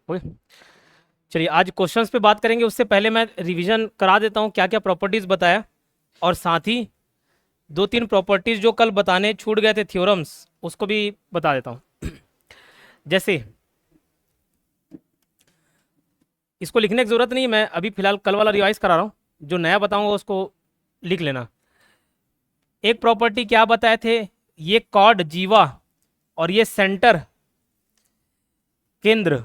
Okay, चलिए आज questions पे बात करेंगे। उससे पहले मैं रिवीजन करा देता हूँ क्या क्या प्रॉपर्टीज बताया, और साथ ही दो तीन प्रॉपर्टीज जो कल बताने छूट गए थे, थ्योरम्स, उसको भी बता देता हूँ। जैसे इसको लिखने की जरूरत नहीं, मैं अभी फिलहाल कल वाला रिवाइज करा रहा हूँ, जो नया बताऊंगा उसको लिख लेना। एक प्रॉपर्टी क्या बताए थे, ये कॉर्ड जीवा और ये सेंटर केंद्र,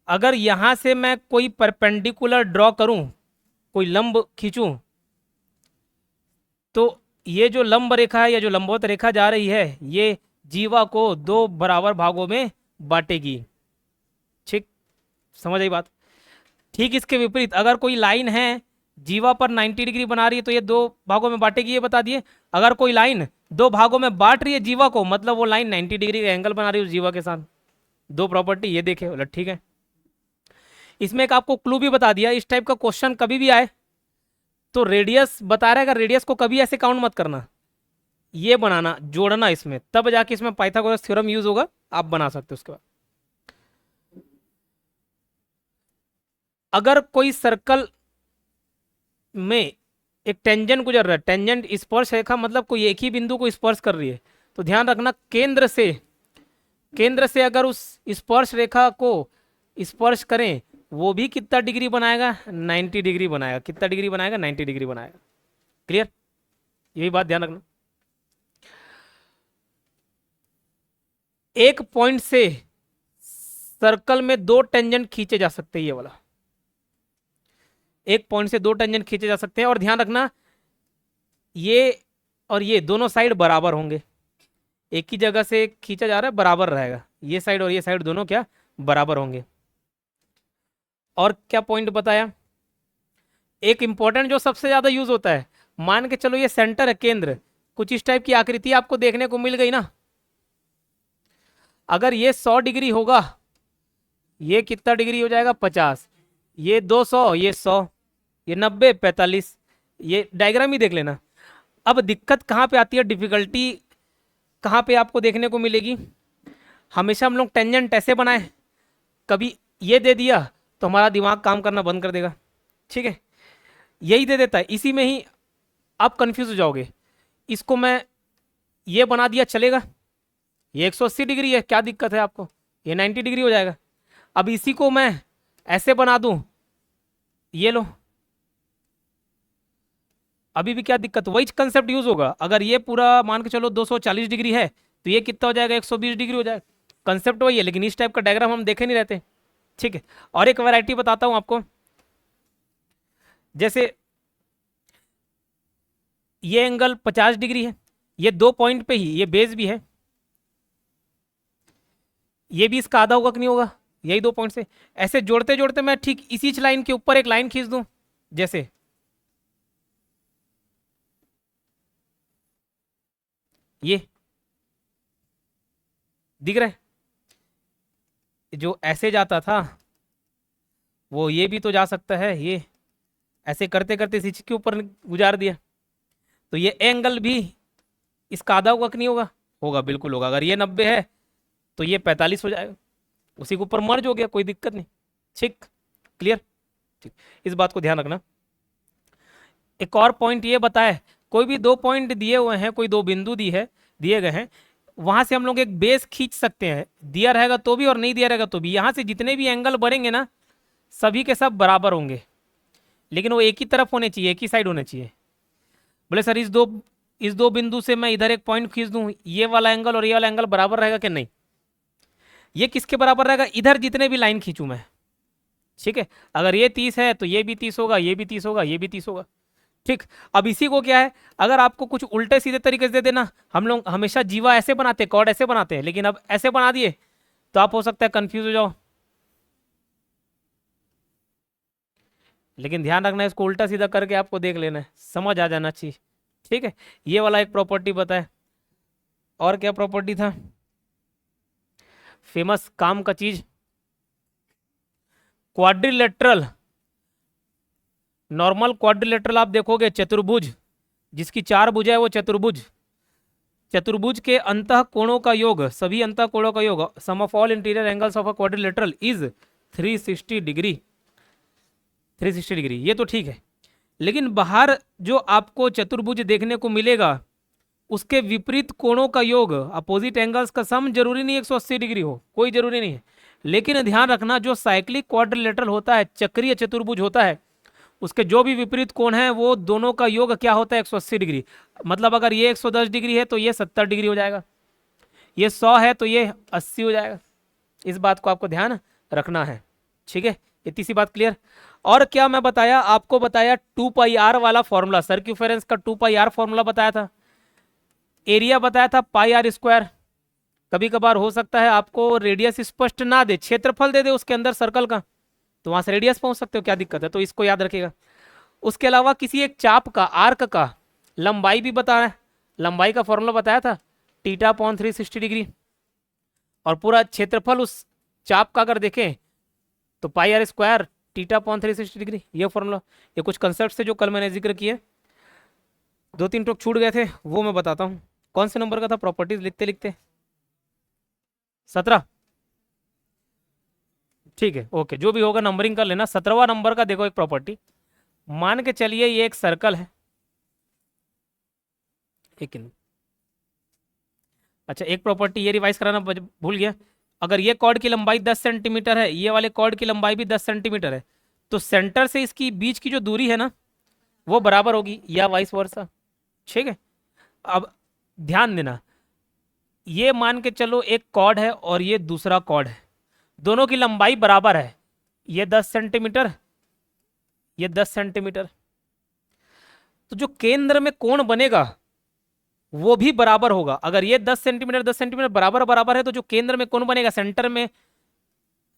अगर यहां से मैं कोई परपेंडिकुलर ड्रॉ करूं, कोई लंब खींचूं, तो ये जो लंब रेखा है या जो लंबवत रेखा जा रही है, ये जीवा को दो बराबर भागों में बांटेगी। ठीक, समझ आई बात। ठीक इसके विपरीत अगर कोई लाइन है जीवा पर 90 डिग्री बना रही है, तो ये दो भागों में बांटेगी, ये बता दिए। अगर कोई लाइन दो भागों में बांट रही है जीवा को, मतलब वो लाइन 90 डिग्री का एंगल बना रही है उस जीवा के साथ। दो प्रॉपर्टी ये देखे, बोला ठीक है। इसमें एक आपको क्लू भी बता दिया, इस टाइप का क्वेश्चन कभी भी आए तो रेडियस बता रहा है, अगर रेडियस को कभी ऐसे काउंट मत करना, ये बनाना, जोड़ना इसमें, तब जाके इसमें पाइथागोरस थ्योरम यूज होगा, आप बना सकते हो उसके बाद। अगर कोई सर्कल में एक टेंजेंट गुजर रहा है, टेंजेंट स्पर्श रेखा मतलब कोई एक ही बिंदु को स्पर्श कर रही है, तो ध्यान रखना केंद्र से अगर उस स्पर्श रेखा को स्पर्श करें, वो भी कितना डिग्री बनाएगा, 90 डिग्री बनाएगा। कितना डिग्री बनाएगा, 90 डिग्री बनाएगा। क्लियर, यही बात ध्यान रखना। एक पॉइंट से सर्कल में दो टेंजेंट खींचे जा सकते हैं, ये वाला एक पॉइंट से दो टेंजेंट खींचे जा सकते हैं, और ध्यान रखना ये और ये दोनों साइड बराबर होंगे। एक ही जगह से खींचा जा रहा है, बराबर रहेगा, ये साइड और ये साइड दोनों क्या, बराबर होंगे। और क्या पॉइंट बताया, एक इंपॉर्टेंट जो सबसे ज्यादा यूज होता है, मान के चलो ये सेंटर है, केंद्र, कुछ इस टाइप की आकृति आपको देखने को मिल गई ना। अगर ये 100 डिग्री होगा, ये कितना डिग्री हो जाएगा, 50, ये 200, ये 100, ये 90, 45, ये डायग्राम ही देख लेना। अब दिक्कत कहाँ पे आती है, डिफिकल्टी कहाँ पे आपको देखने को मिलेगी, हमेशा हम लोग टेंजेंट ऐसे बनाए, कभी ये दे दिया तो हमारा दिमाग काम करना बंद कर देगा। ठीक है, यही दे देता है, इसी में ही आप कंफ्यूज हो जाओगे। इसको मैं ये बना दिया, चलेगा, ये 180 डिग्री है, क्या दिक्कत है आपको, ये 90 डिग्री हो जाएगा। अब इसी को मैं ऐसे बना दूं, ये लो, अभी भी क्या दिक्कत, वही कंसेप्ट यूज होगा। अगर ये पूरा मान के चलो 240 डिग्री है, तो ये कितना हो जाएगा, 120 डिग्री हो जाएगा। कंसेप्ट वही है, लेकिन इस टाइप का डायग्राम हम देखे नहीं रहते। ठीक है, और एक वैरायटी बताता हूं आपको। जैसे ये एंगल 50 डिग्री है, ये दो पॉइंट पे ही, ये बेस भी है, ये भी इसका आधा होगा कि नहीं होगा, यही दो पॉइंट से ऐसे जोड़ते जोड़ते मैं ठीक इसी लाइन के ऊपर एक लाइन खींच दूं, जैसे ये दिख रहा है, जो ऐसे जाता था वो ये भी तो जा सकता है, ये ऐसे करते करते इसी के ऊपर गुजार दिया, तो ये एंगल भी इसका आधा होगा कि नहीं होगा, होगा, बिल्कुल होगा। अगर ये 90 है तो ये 45 हो जाएगा, उसी के ऊपर मर्ज हो गया, कोई दिक्कत नहीं। ठीक, क्लियर, ठीक, इस बात को ध्यान रखना। एक और पॉइंट ये बताए, कोई भी दो पॉइंट दिए हुए हैं, कोई दो बिंदु दिए गए हैं, वहां से हम लोग एक बेस खींच सकते हैं, दिया रहेगा तो भी और नहीं दिया रहेगा तो भी। यहां से जितने भी एंगल बढ़ेंगे ना, सभी के सब बराबर होंगे, लेकिन वो एक ही तरफ होने चाहिए, एक ही साइड होने चाहिए। बोले सर इस दो बिंदु से मैं इधर एक पॉइंट खींच दूं, ये वाला एंगल और ये वाला एंगल बराबर रहेगा कि नहीं, ये किसके बराबर रहेगा, इधर जितने भी लाइन खींचूं मैं। ठीक है, अगर ये 30 है तो ये भी 30 होगा, ये भी 30 होगा, ये भी 30 होगा। ठीक, अब इसी को क्या है, अगर आपको कुछ उल्टे सीधे तरीके से दे देना, हम लोग हमेशा जीवा ऐसे बनाते हैं, कॉर्ड ऐसे बनाते हैं, लेकिन अब ऐसे बना दिए तो आप हो सकता है कंफ्यूज हो जाओ। लेकिन ध्यान रखना, इसको उल्टा सीधा करके आपको देख लेना है, समझ आ जाना चाहिए। ठीक है, ये वाला एक प्रॉपर्टी बताए। और क्या प्रॉपर्टी था, फेमस काम का चीज, क्वाड्रिलेटरल, नॉर्मल क्वाड्रिलेटरल आप देखोगे, चतुर्भुज, जिसकी चार भुजा है वो चतुर्भुज, चतुर्भुज के अंतः कोणों का योग, सभी अंतः कोणों का योग, sum of all interior angles of a quadrilateral is 360 degree, 360 degree, ये तो ठीक है। लेकिन बाहर जो आपको चतुर्भुज देखने को मिलेगा उसके विपरीत कोणों का योग, अपोजिट एंगल्स का सम, जरूरी नहीं 180 डिग्री हो, कोई जरूरी नहीं है। लेकिन ध्यान रखना जो साइक्लिक क्वाड्रिलेटरल होता है, चक्रीय चतुर्भुज होता है, उसके जो भी विपरीत कोण है वो दोनों का योग क्या होता है 180 डिग्री। मतलब अगर ये 110 डिग्री है तो ये 70 डिग्री हो जाएगा, ये 100 है तो ये 80 हो जाएगा। इस बात को आपको ध्यान रखना है, ठीक है। इतनी सी बात क्लियर। और क्या मैं बताया आपको, बताया 2πr वाला फॉर्मूला, सर्क्यूफेरेंस का 2πr फॉर्मूला बताया था, एरिया बताया था πr²। कभी कभार हो सकता है आपको रेडियस स्पष्ट ना दे, क्षेत्रफल दे दे उसके अंदर सर्कल का, तो वहां से रेडियस पहुंच सकते हो, क्या दिक्कत है, तो इसको याद रखिएगा। उसके अलावा किसी एक चाप का, आर्क का लंबाई भी बता रहा है, लंबाई का फॉर्मूला बताया था θ/360 डिग्री, और पूरा क्षेत्रफल उस चाप का अगर देखें तो πr² θ/360 डिग्री, ये फॉर्मूला। ये कुछ कंसेप्ट थे जो कल मैंने जिक्र किए, 2-3 टॉक छूट गए थे, वो मैं बताता हूँ। कौन से नंबर का था, प्रॉपर्टीज लिखते लिखते 17, ठीक है, ओके, जो भी होगा नंबरिंग कर लेना। 17वां नंबर का देखो एक प्रॉपर्टी, मान के चलिए ये एक सर्कल है, लेकिन अच्छा एक प्रॉपर्टी ये रिवाइज कराना भूल गया, अगर ये कॉर्ड की लंबाई 10 सेंटीमीटर है, ये वाले कॉर्ड की लंबाई भी 10 सेंटीमीटर है, तो सेंटर से इसकी बीच की जो दूरी है ना वो बराबर होगी, या वाइस वर्सा, ठीक है। अब ध्यान देना, ये मान के चलो एक कॉर्ड है और ये दूसरा कॉर्ड है, दोनों की लंबाई बराबर है, ये 10 सेंटीमीटर, ये 10 सेंटीमीटर, तो जो केंद्र में कोण बनेगा वो भी बराबर होगा। अगर ये 10 सेंटीमीटर 10 सेंटीमीटर बराबर बराबर है तो जो केंद्र में कोण बनेगा, सेंटर में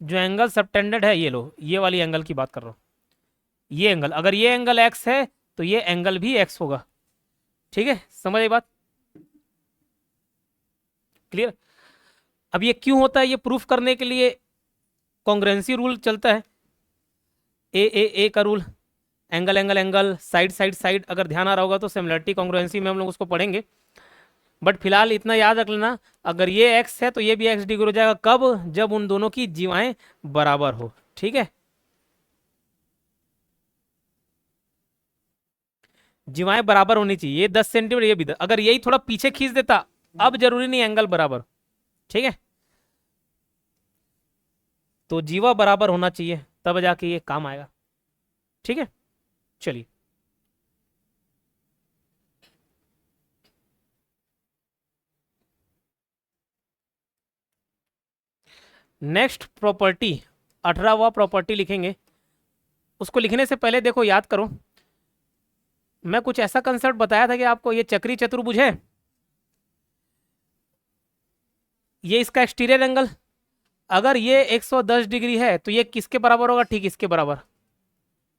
जो एंगल सबटेंडेड है, ये लो, ये वाली एंगल की बात कर रहा हूं, ये एंगल, अगर ये एंगल x है तो ये एंगल भी x होगा, ठीक है, समझ आई बात, क्लियर। अब ये क्यों होता है, ये प्रूफ करने के लिए कॉन्ग्रुएंसी रूल चलता है, ए का rule, angle angle angle, side side side, अगर ध्यान आ रहा होगा तो सिमिलरिटी कॉन्ग्रुएंसी में हम लोग उसको पढ़ेंगे। बट फिलहाल इतना याद रख लेना, अगर ये x है तो ये भी x डिग्री हो जाएगा, कब, जब उन दोनों की जीवाएं बराबर हो, ठीक है, जीवाएं बराबर होनी चाहिए, ये 10 सेंटीमीटर ये भी 10, अगर यही थोड़ा पीछे खींच देता, अब जरूरी नहीं एंगल बराबर, ठीक है, तो जीवा बराबर होना चाहिए तब जाके ये काम आएगा, ठीक है। चलिए नेक्स्ट प्रॉपर्टी, 18वां प्रॉपर्टी लिखेंगे। उसको लिखने से पहले देखो याद करो, मैं कुछ ऐसा कंसेप्ट बताया था कि आपको, ये चक्री चतुर्भुज है, ये इसका एक्सटीरियर एंगल, अगर ये 110 डिग्री है तो ये किसके बराबर होगा, ठीक इसके बराबर,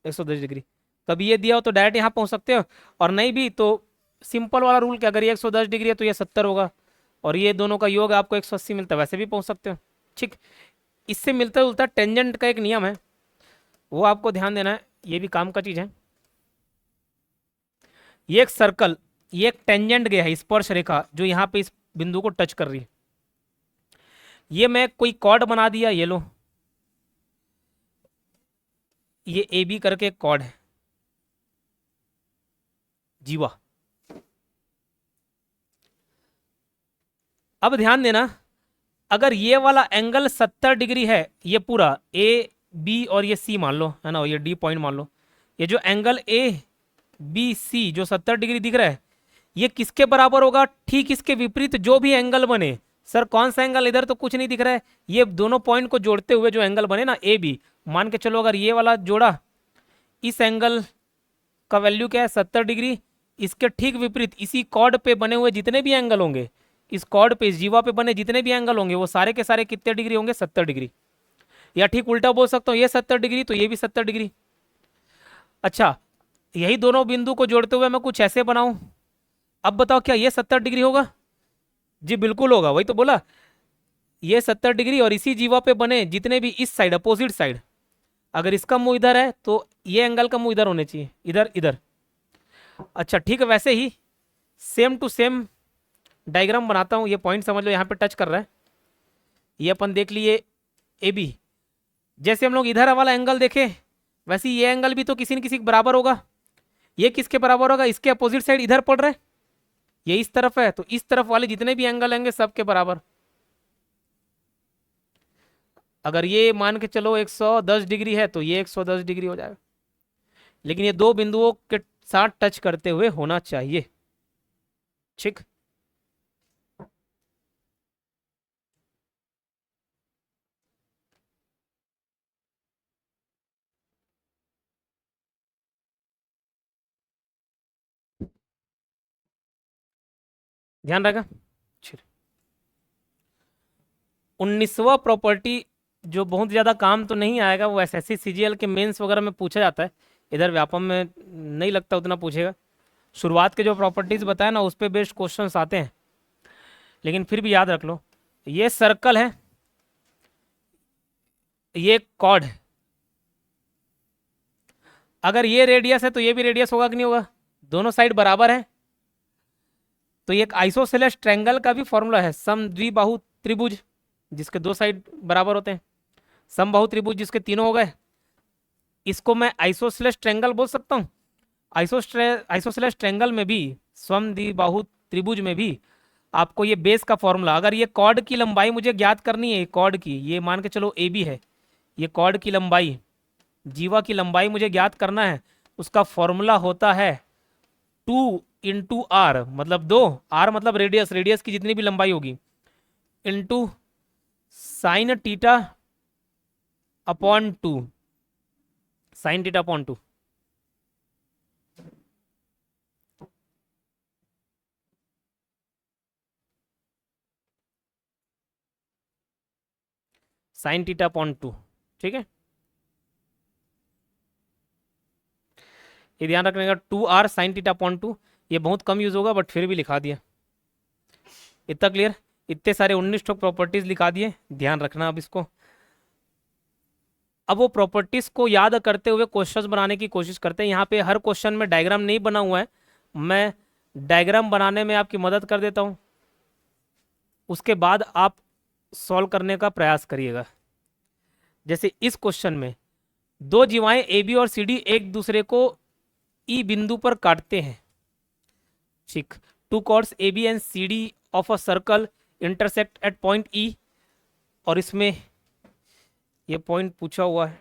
110 डिग्री। कभी ये दिया हो तो डायरेक्ट यहाँ पहुंच सकते हो, और नहीं भी तो सिंपल वाला रूल कि अगर ये 110 डिग्री है तो ये 70 होगा, और ये दोनों का योग आपको 180 मिलता है, वैसे भी पहुंच सकते हो, ठीक। इससे मिलता जुलता टेंजेंट का एक नियम है, वो आपको ध्यान देना है, ये भी काम का चीज है। ये एक सर्कल, ये एक टेंजेंट गया है, स्पर्श रेखा जो यहाँ पे इस बिंदु को टच कर रही है, ये मैं कोई कॉर्ड बना दिया, ये लो, ये ए बी करके एक कॉर्ड है, जीवा। अब ध्यान देना, अगर ये वाला एंगल 70 डिग्री है, ये पूरा ए बी और ये सी मान लो, है ना, ये डी पॉइंट मान लो, ये जो एंगल ए बी सी जो 70 डिग्री दिख रहा है, ये किसके बराबर होगा, ठीक इसके विपरीत जो भी एंगल बने। सर कौन सा एंगल, इधर तो कुछ नहीं दिख रहा है, ये दोनों पॉइंट को जोड़ते हुए जो एंगल बने ना ए बी, मान के चलो अगर ये वाला जोड़ा, इस एंगल का वैल्यू क्या है 70 डिग्री, इसके ठीक विपरीत इसी कॉर्ड पे बने हुए जितने भी एंगल होंगे, इस कॉर्ड पे, इस जीवा पे बने जितने भी एंगल होंगे वो सारे के सारे कितने डिग्री होंगे, 70 डिग्री। या ठीक उल्टा बोल सकता हूँ, ये 70 डिग्री तो ये भी 70 डिग्री। अच्छा, यही दोनों बिंदु को जोड़ते हुए मैं कुछ ऐसे बनाऊं, अब बताओ क्या ये 70 डिग्री होगा, जी बिल्कुल होगा, वही तो बोला, ये 70 डिग्री, और इसी जीवा पे बने जितने भी इस साइड, अपोजिट साइड, अगर इसका मुंह इधर है तो ये एंगल का मुंह इधर होने चाहिए, इधर इधर। अच्छा ठीक है, वैसे ही सेम टू सेम डायग्राम बनाता हूँ, ये पॉइंट समझ लो यहाँ पे टच कर रहा है, ये अपन देख लिए ए बी, जैसे हम लोग इधर वाला एंगल देखे, वैसे ये एंगल भी तो किसी न किसी के बराबर होगा। ये किसके बराबर होगा? इसके अपोजिट साइड इधर पड़ रहा है, ये इस तरफ है, तो इस तरफ वाले जितने भी एंगल होंगे सबके बराबर। अगर ये मान के चलो 110 डिग्री है तो ये 110 डिग्री हो जाएगा, लेकिन ये दो बिंदुओं के साथ टच करते हुए होना चाहिए। ठीक, ध्यान रखा। 19वां प्रॉपर्टी जो बहुत ज़्यादा काम तो नहीं आएगा, वो एसएससी सीजीएल के मेंस वगैरह में पूछा जाता है, इधर व्यापम में नहीं लगता उतना पूछेगा। शुरुआत के जो प्रॉपर्टीज बताए ना उस पे बेस्ड क्वेश्चंस आते हैं, लेकिन फिर भी याद रख लो। ये सर्कल है, ये कॉर्ड है, अगर ये रेडियस है तो ये भी रेडियस होगा कि नहीं होगा? दोनों साइड बराबर है, तो ये एक आइसोसेलेस ट्रायंगल का भी फॉर्मूला है, समद्विबाहु त्रिभुज जिसके दो साइड बराबर होते हैं, समबाहु त्रिभुज जिसके तीनों हो गए, इसको मैं आइसोसेलेस ट्रायंगल बोल सकता हूँ। आइसोसेलेस ट्रायंगल में भी, समद्विबाहु त्रिभुज में भी आपको ये बेस का फॉर्मूला, अगर ये कॉर्ड की लंबाई मुझे ज्ञात करनी है, कॉर्ड की, ये मान के चलो ए बी है, ये कॉर्ड की लंबाई, जीवा की लंबाई मुझे ज्ञात करना है, उसका फॉर्मूला होता है 2 × r, मतलब 2, r मतलब रेडियस, रेडियस की जितनी भी लंबाई होगी, into sine theta upon 2, sine theta upon 2। Sine theta upon 2, ठीक है, ये ध्यान रखने का, 2r साइन टीटा अपॉन 2, ये बहुत कम यूज होगा बट फिर भी लिखा दिया। इतना क्लियर? इतने सारे 19 ठोक प्रॉपर्टीज लिखा दिए, ध्यान रखना अब इसको। अब वो प्रॉपर्टीज को याद करते हुए क्वेश्चंस बनाने की कोशिश करते हैं। यहाँ पे हर क्वेश्चन में डायग्राम नहीं बना हुआ है, मैं डायग्राम बनाने में आपकी मदद कर देता हूँ, उसके बाद आप सॉल्व करने का प्रयास करिएगा। जैसे इस क्वेश्चन में दो जीवाएं ए बी और सी डी एक दूसरे को ई बिंदु पर काटते हैं, ठीक, two chords A B and C D of a circle intersect at point E, और इसमें ये पॉइंट पूछा हुआ है,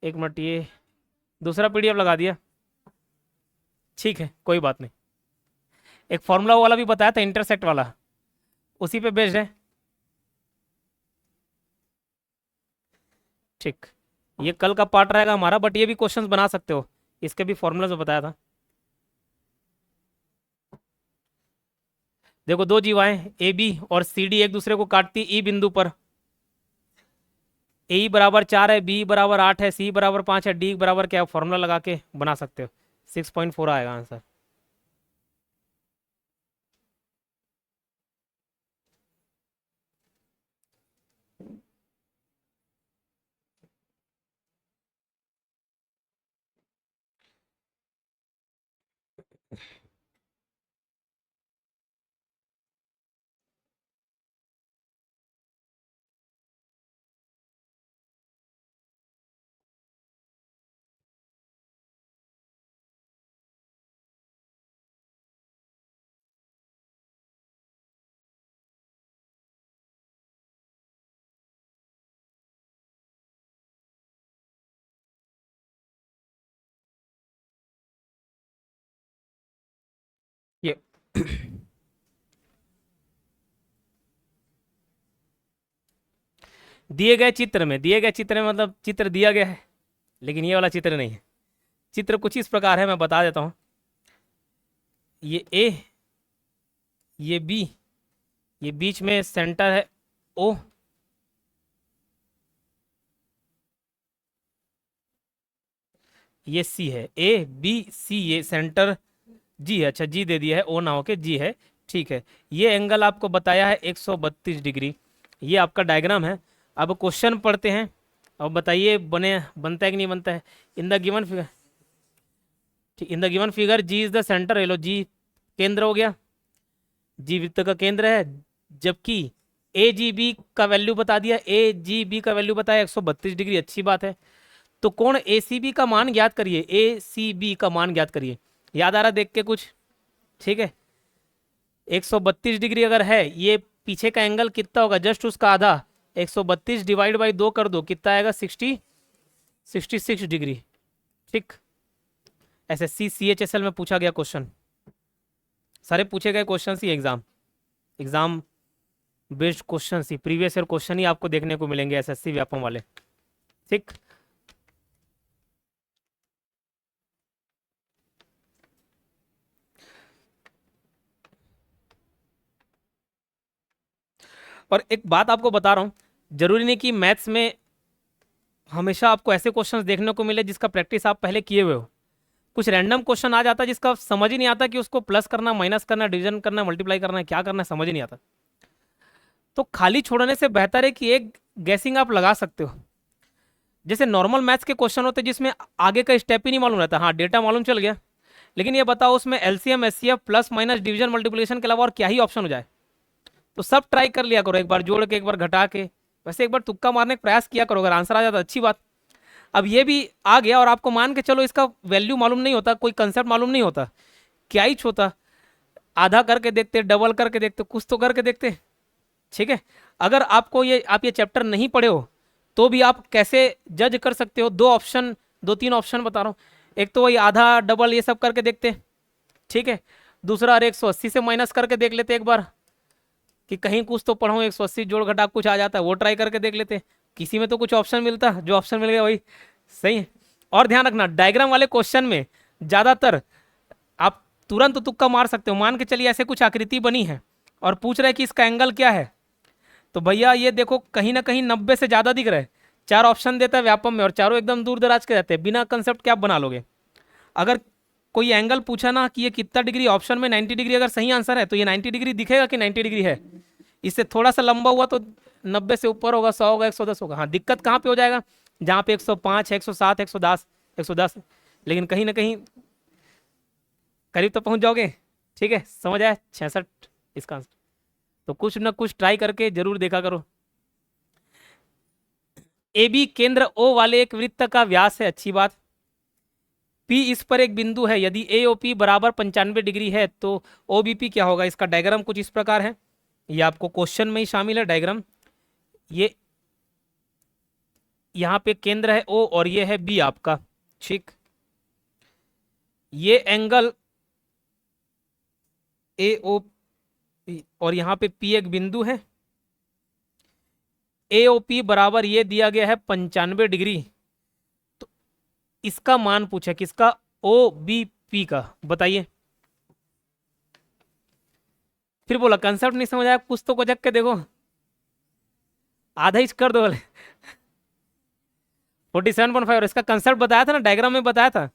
एक मिनट, ये दूसरा पीडीएफ लगा दिया, ठीक है कोई बात नहीं। एक फॉर्मूला वाला भी बताया था इंटरसेक्ट वाला, उसी पे बेस्ड है, ठीक। ये कल का पार्ट रहेगा हमारा, बट ये भी क्वेश्चंस बना सकते हो, इसके भी फॉर्मूला बताया था। देखो दो जीवाएं ए बी और सी डी एक दूसरे को काटती ई बिंदु पर, ए बराबर 4 है, बी बराबर 8 है, सी बराबर 5 है, डी बराबर क्या, फॉर्मूला लगा के बना सकते हो, 6.4 आएगा आंसर। ये दिए गए चित्र में, दिए गए चित्र में मतलब चित्र दिया गया है, लेकिन ये वाला चित्र नहीं है। चित्र कुछ इस प्रकार है, मैं बता देता हूँ। ये ए, ये बी, ये बीच में सेंटर है ओ, ये सी है, ए बी सी, ये सेंटर जी है, अच्छा जी दे दिया है, ओ ना होके जी है, ठीक है। ये एंगल आपको बताया है 132 डिग्री, ये आपका डायग्राम है। अब क्वेश्चन पढ़ते हैं, अब बताइए बनता है कि नहीं बनता है। इन द गिवन फिगर, ठीक, in the given figure G is the centre, लो जी केंद्र हो गया, जी वृत्त का केंद्र है, जबकि ए जी बी का वैल्यू बता दिया, ए जी बी का वैल्यू बताया 132 डिग्री, अच्छी बात है। तो कोण ए सी बी का मान ज्ञात करिए, ए सी बी का मान ज्ञात करिए। याद आ रहा देख के कुछ? ठीक है, 132 डिग्री अगर है, ये पीछे का एंगल कितना होगा, जस्ट उसका आधा, 132 डिवाइड बाई 2 कर दो, कितना आएगा, 66 डिग्री। ठीक, एसएससी सीएचएसएल में पूछा गया क्वेश्चन, सारे पूछे गए क्वेश्चन ही एग्जाम बेस्ड क्वेश्चन ही, प्रीवियस ईयर क्वेश्चन ही आपको देखने को मिलेंगे एसएससी व्यापम वाले। ठीक, और एक बात आपको बता रहा हूँ, जरूरी नहीं कि मैथ्स में हमेशा आपको ऐसे क्वेश्चंस देखने को मिले जिसका प्रैक्टिस आप पहले किए हुए हो। कुछ रैंडम क्वेश्चन आ जाता है जिसका समझ ही नहीं आता कि उसको प्लस करना, माइनस करना, डिवीजन करना, मल्टीप्लाई करना है, क्या करना है, समझ ही नहीं आता। तो खाली छोड़ने से बेहतर है कि एक गैसिंग आप लगा सकते हो। जैसे नॉर्मल मैथ्स के क्वेश्चन होते हैं जिसमें आगे का स्टेप ही नहीं मालूम रहता, हाँ डेटा मालूम चल गया, लेकिन ये बताओ उसमें LCM HCF plus minus division multiplication के अलावा और क्या ही ऑप्शन हो जाए। तो सब ट्राई कर लिया करो, एक बार जोड़ के, एक बार घटा के, वैसे एक बार तुक्का मारने का प्रयास किया करो, अगर आंसर आ जाता अच्छी बात। अब ये भी आ गया और आपको मान के चलो इसका वैल्यू मालूम नहीं होता, कोई कंसेप्ट मालूम नहीं होता, क्या ही छोटा, आधा करके देखते, डबल करके देखते, कुछ तो करके देखते। ठीक है, अगर आपको आप ये चैप्टर नहीं पढ़े हो तो भी आप कैसे जज कर सकते हो, दो ऑप्शन, दो तीन ऑप्शन बता रहा हूँ, एक तो वही आधा डबल ये सब करके देखते, ठीक है, दूसरा अरे 180 से माइनस करके देख लेते एक बार, कि कहीं कुछ तो पढ़ो, 180 जोड़ घटा कुछ आ जाता है, वो ट्राई करके देख लेते, किसी में तो कुछ ऑप्शन मिलता, जो ऑप्शन मिल गया वही सही है। और ध्यान रखना, डायग्राम वाले क्वेश्चन में ज्यादातर आप तुरंत तुक्का मार सकते हो। मान के चलिए ऐसे कुछ आकृति बनी है और पूछ रहे हैं कि इसका एंगल क्या है, तो भैया ये देखो कहीं ना कहीं 90 से ज्यादा दिख रहा है, चार ऑप्शन देता है व्यापम में और चारों एकदम दूर दराज के रहते हैं, बिना कंसेप्ट क्या आप बना लोगे। अगर कोई एंगल पूछा ना कि ये कितना डिग्री, ऑप्शन में 90 डिग्री अगर सही आंसर है तो ये 90 डिग्री दिखेगा कि 90 डिग्री है, इससे थोड़ा सा लंबा हुआ तो 90 से ऊपर होगा, 100 होगा, 110 होगा। हाँ, दिक्कत कहाँ पे हो जाएगा, जहाँ पे 105 है, 107, 110, 110, लेकिन कहीं ना कहीं करीब तो पहुंच जाओगे। ठीक है, समझ आया, 66 इसका आंसर। तो कुछ ना कुछ ट्राई करके जरूर देखा करो। ए बी केंद्र ओ वाले एक वृत्त का व्यास है, अच्छी बात। पी इस पर एक बिंदु है, यदि ए ओ पी बराबर 95 डिग्री है तो ओ बी पी क्या होगा। इसका डायग्राम कुछ इस प्रकार है, ये आपको क्वेश्चन में ही शामिल है डायग्राम। ये यहाँ पे केंद्र है ओ और ये है बी आपका, ठीक। ये एंगल ए ओ और यहाँ पे पी एक बिंदु है, ए ओ पी बराबर ये दिया गया है 95 डिग्री। तो इसका मान पूछा, किसका, ओ बी पी का, बताइए। फिर बोला कंसेप्ट नहीं समझ आया, कुछ तो कोचक के देखो, आधा इंच कर दो बोले। 47.5, और इसका कंसेप्ट बताया था ना, डायग्राम में बताया था।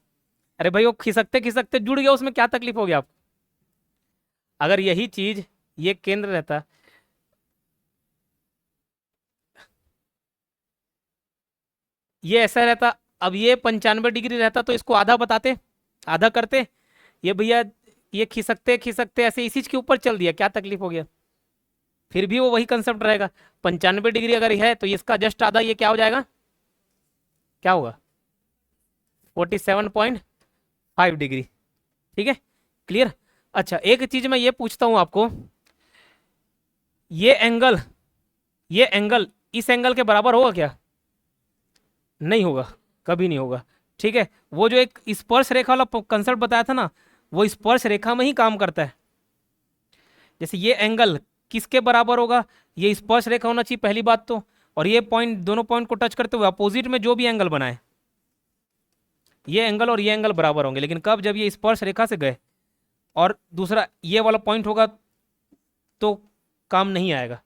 अरे भाई वो खिसकते खिसकते जुड़ गया, उसमें क्या तकलीफ हो गया आपको। अगर यही चीज ये केंद्र रहता, ये ऐसा रहता, अब ये 95 डिग्री रहता तो इसको आधा बताते, आधा करते, ये भैया ये खिसकते खिसकते ऐसे इसी के ऊपर चल दिया, क्या तकलीफ हो गया। फिर भी वो वही कंसेप्ट रहेगा, 95 डिग्री अगर है तो इसका जस्ट आधा, ये क्या हो जाएगा, क्या होगा, 47.5 डिग्री। ठीक है, क्लियर। अच्छा, एक चीज मैं ये पूछता हूं आपको, ये एंगल, ये एंगल इस एंगल के बराबर होगा क्या, नहीं होगा, कभी नहीं होगा। ठीक है, वो जो एक स्पर्श रेखा वाला कंसेप्ट बताया था ना, वो स्पर्श रेखा में ही काम करता है। जैसे ये एंगल किसके बराबर होगा, ये स्पर्श रेखा होना चाहिए पहली बात तो, और ये पॉइंट, दोनों पॉइंट को टच करते हुए अपोजिट में जो भी एंगल बनाए, ये एंगल और ये एंगल बराबर होंगे। लेकिन कब, जब ये स्पर्श रेखा से गए, और दूसरा ये वाला पॉइंट होगा तो काम नहीं आएगा।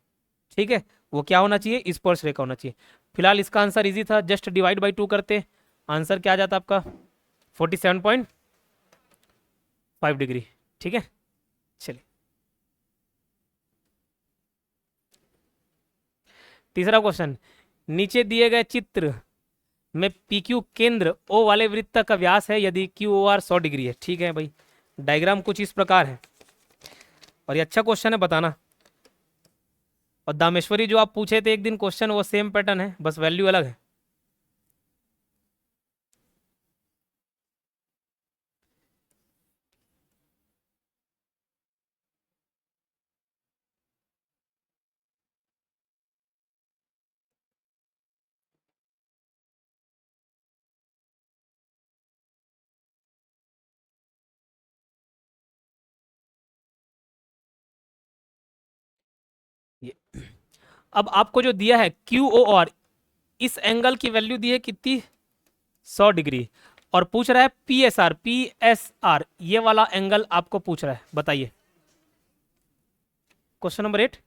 ठीक है, वो क्या होना चाहिए, स्पर्श रेखा होना चाहिए। फिलहाल इसका आंसर इजी था, जस्ट डिवाइड बाई 2 करते, आंसर क्या आ जाता आपका, 47.5 डिग्री। ठीक है, चलिए तीसरा क्वेश्चन, नीचे दिए गए चित्र में पी क्यू केंद्र ओ वाले वृत्त का व्यास है यदि क्यू ओ आर 100 डिग्री है। ठीक है भाई, डायग्राम कुछ इस प्रकार है, और ये अच्छा क्वेश्चन है, बताना। और दामेश्वरी जो आप पूछे थे एक दिन क्वेश्चन, वो सेम पैटर्न है, बस वैल्यू अलग है। ये अब आपको जो दिया है क्यू ओ आर, इस एंगल की वैल्यू दी है कितनी, 100 डिग्री, और पूछ रहा है P S R, P S R ये वाला एंगल आपको पूछ रहा है, बताइए। क्वेश्चन नंबर 8,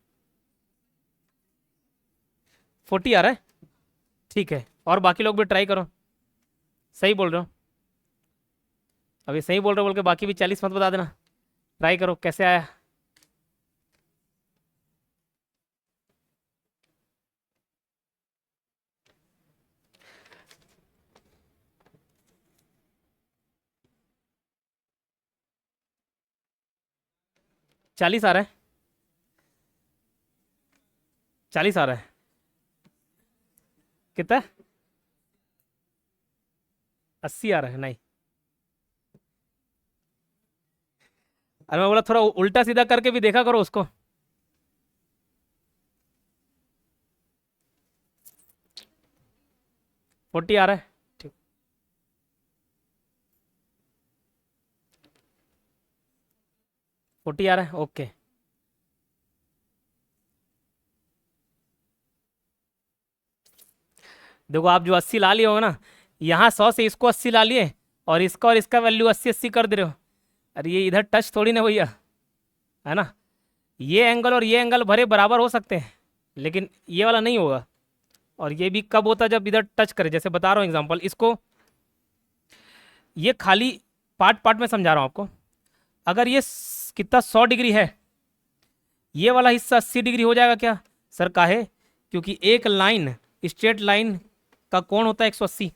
40 आ रहा है, ठीक है। और बाकी लोग भी ट्राई करो, सही बोल रहे हो, अभी सही बोल रहे हो बोल के बाकी भी 40 मत बता देना, ट्राई करो कैसे आया। चालीस आ रहा है, 40 आ रहा है, कितना, 80 आ रहा है, नहीं। अरे मैं बोला थोड़ा उल्टा सीधा करके भी देखा करो उसको। 40 आ रहा है, ठीक, 40 आ रहा है, ओके। देखो आप जो 80 ला लिए हो ना, यहाँ 100 से इसको 80 ला लिए, और इसका वैल्यू 80 80 कर दे रहे हो। अरे ये इधर टच थोड़ी ना भैया, है ना। ये एंगल और ये एंगल भरे बराबर हो सकते हैं, लेकिन ये वाला नहीं होगा। और ये भी कब होता है, जब इधर टच करे, जैसे बता रहा हूँ एग्जांपल इसको, ये खाली पार्ट पार्ट में समझा रहा हूँ आपको। अगर ये कितना 100 डिग्री है, ये वाला हिस्सा 80 डिग्री हो जाएगा क्या सर, काहे, क्योंकि एक लाइन, स्ट्रेट लाइन का कोण होता है 180।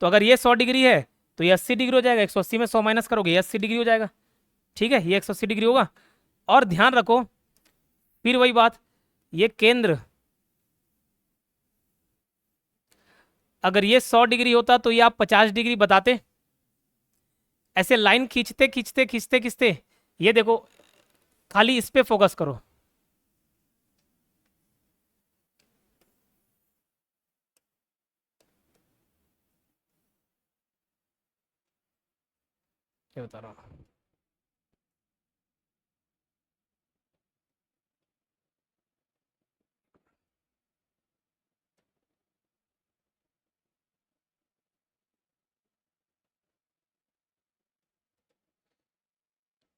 तो अगर ये 100 डिग्री है तो ये 80 डिग्री हो जाएगा, 180 में 100 माइनस करोगे ये 80 डिग्री हो जाएगा, ठीक है, ये 180 डिग्री होगा। और ध्यान रखो, फिर वही बात, ये केंद्र, अगर ये 100 डिग्री होता तो ये आप 50 डिग्री बताते। ऐसे लाइन खींचते खींचते खींचते खींचते, ये देखो, खाली इस पे फोकस करो। क्या बता रहा हूँ,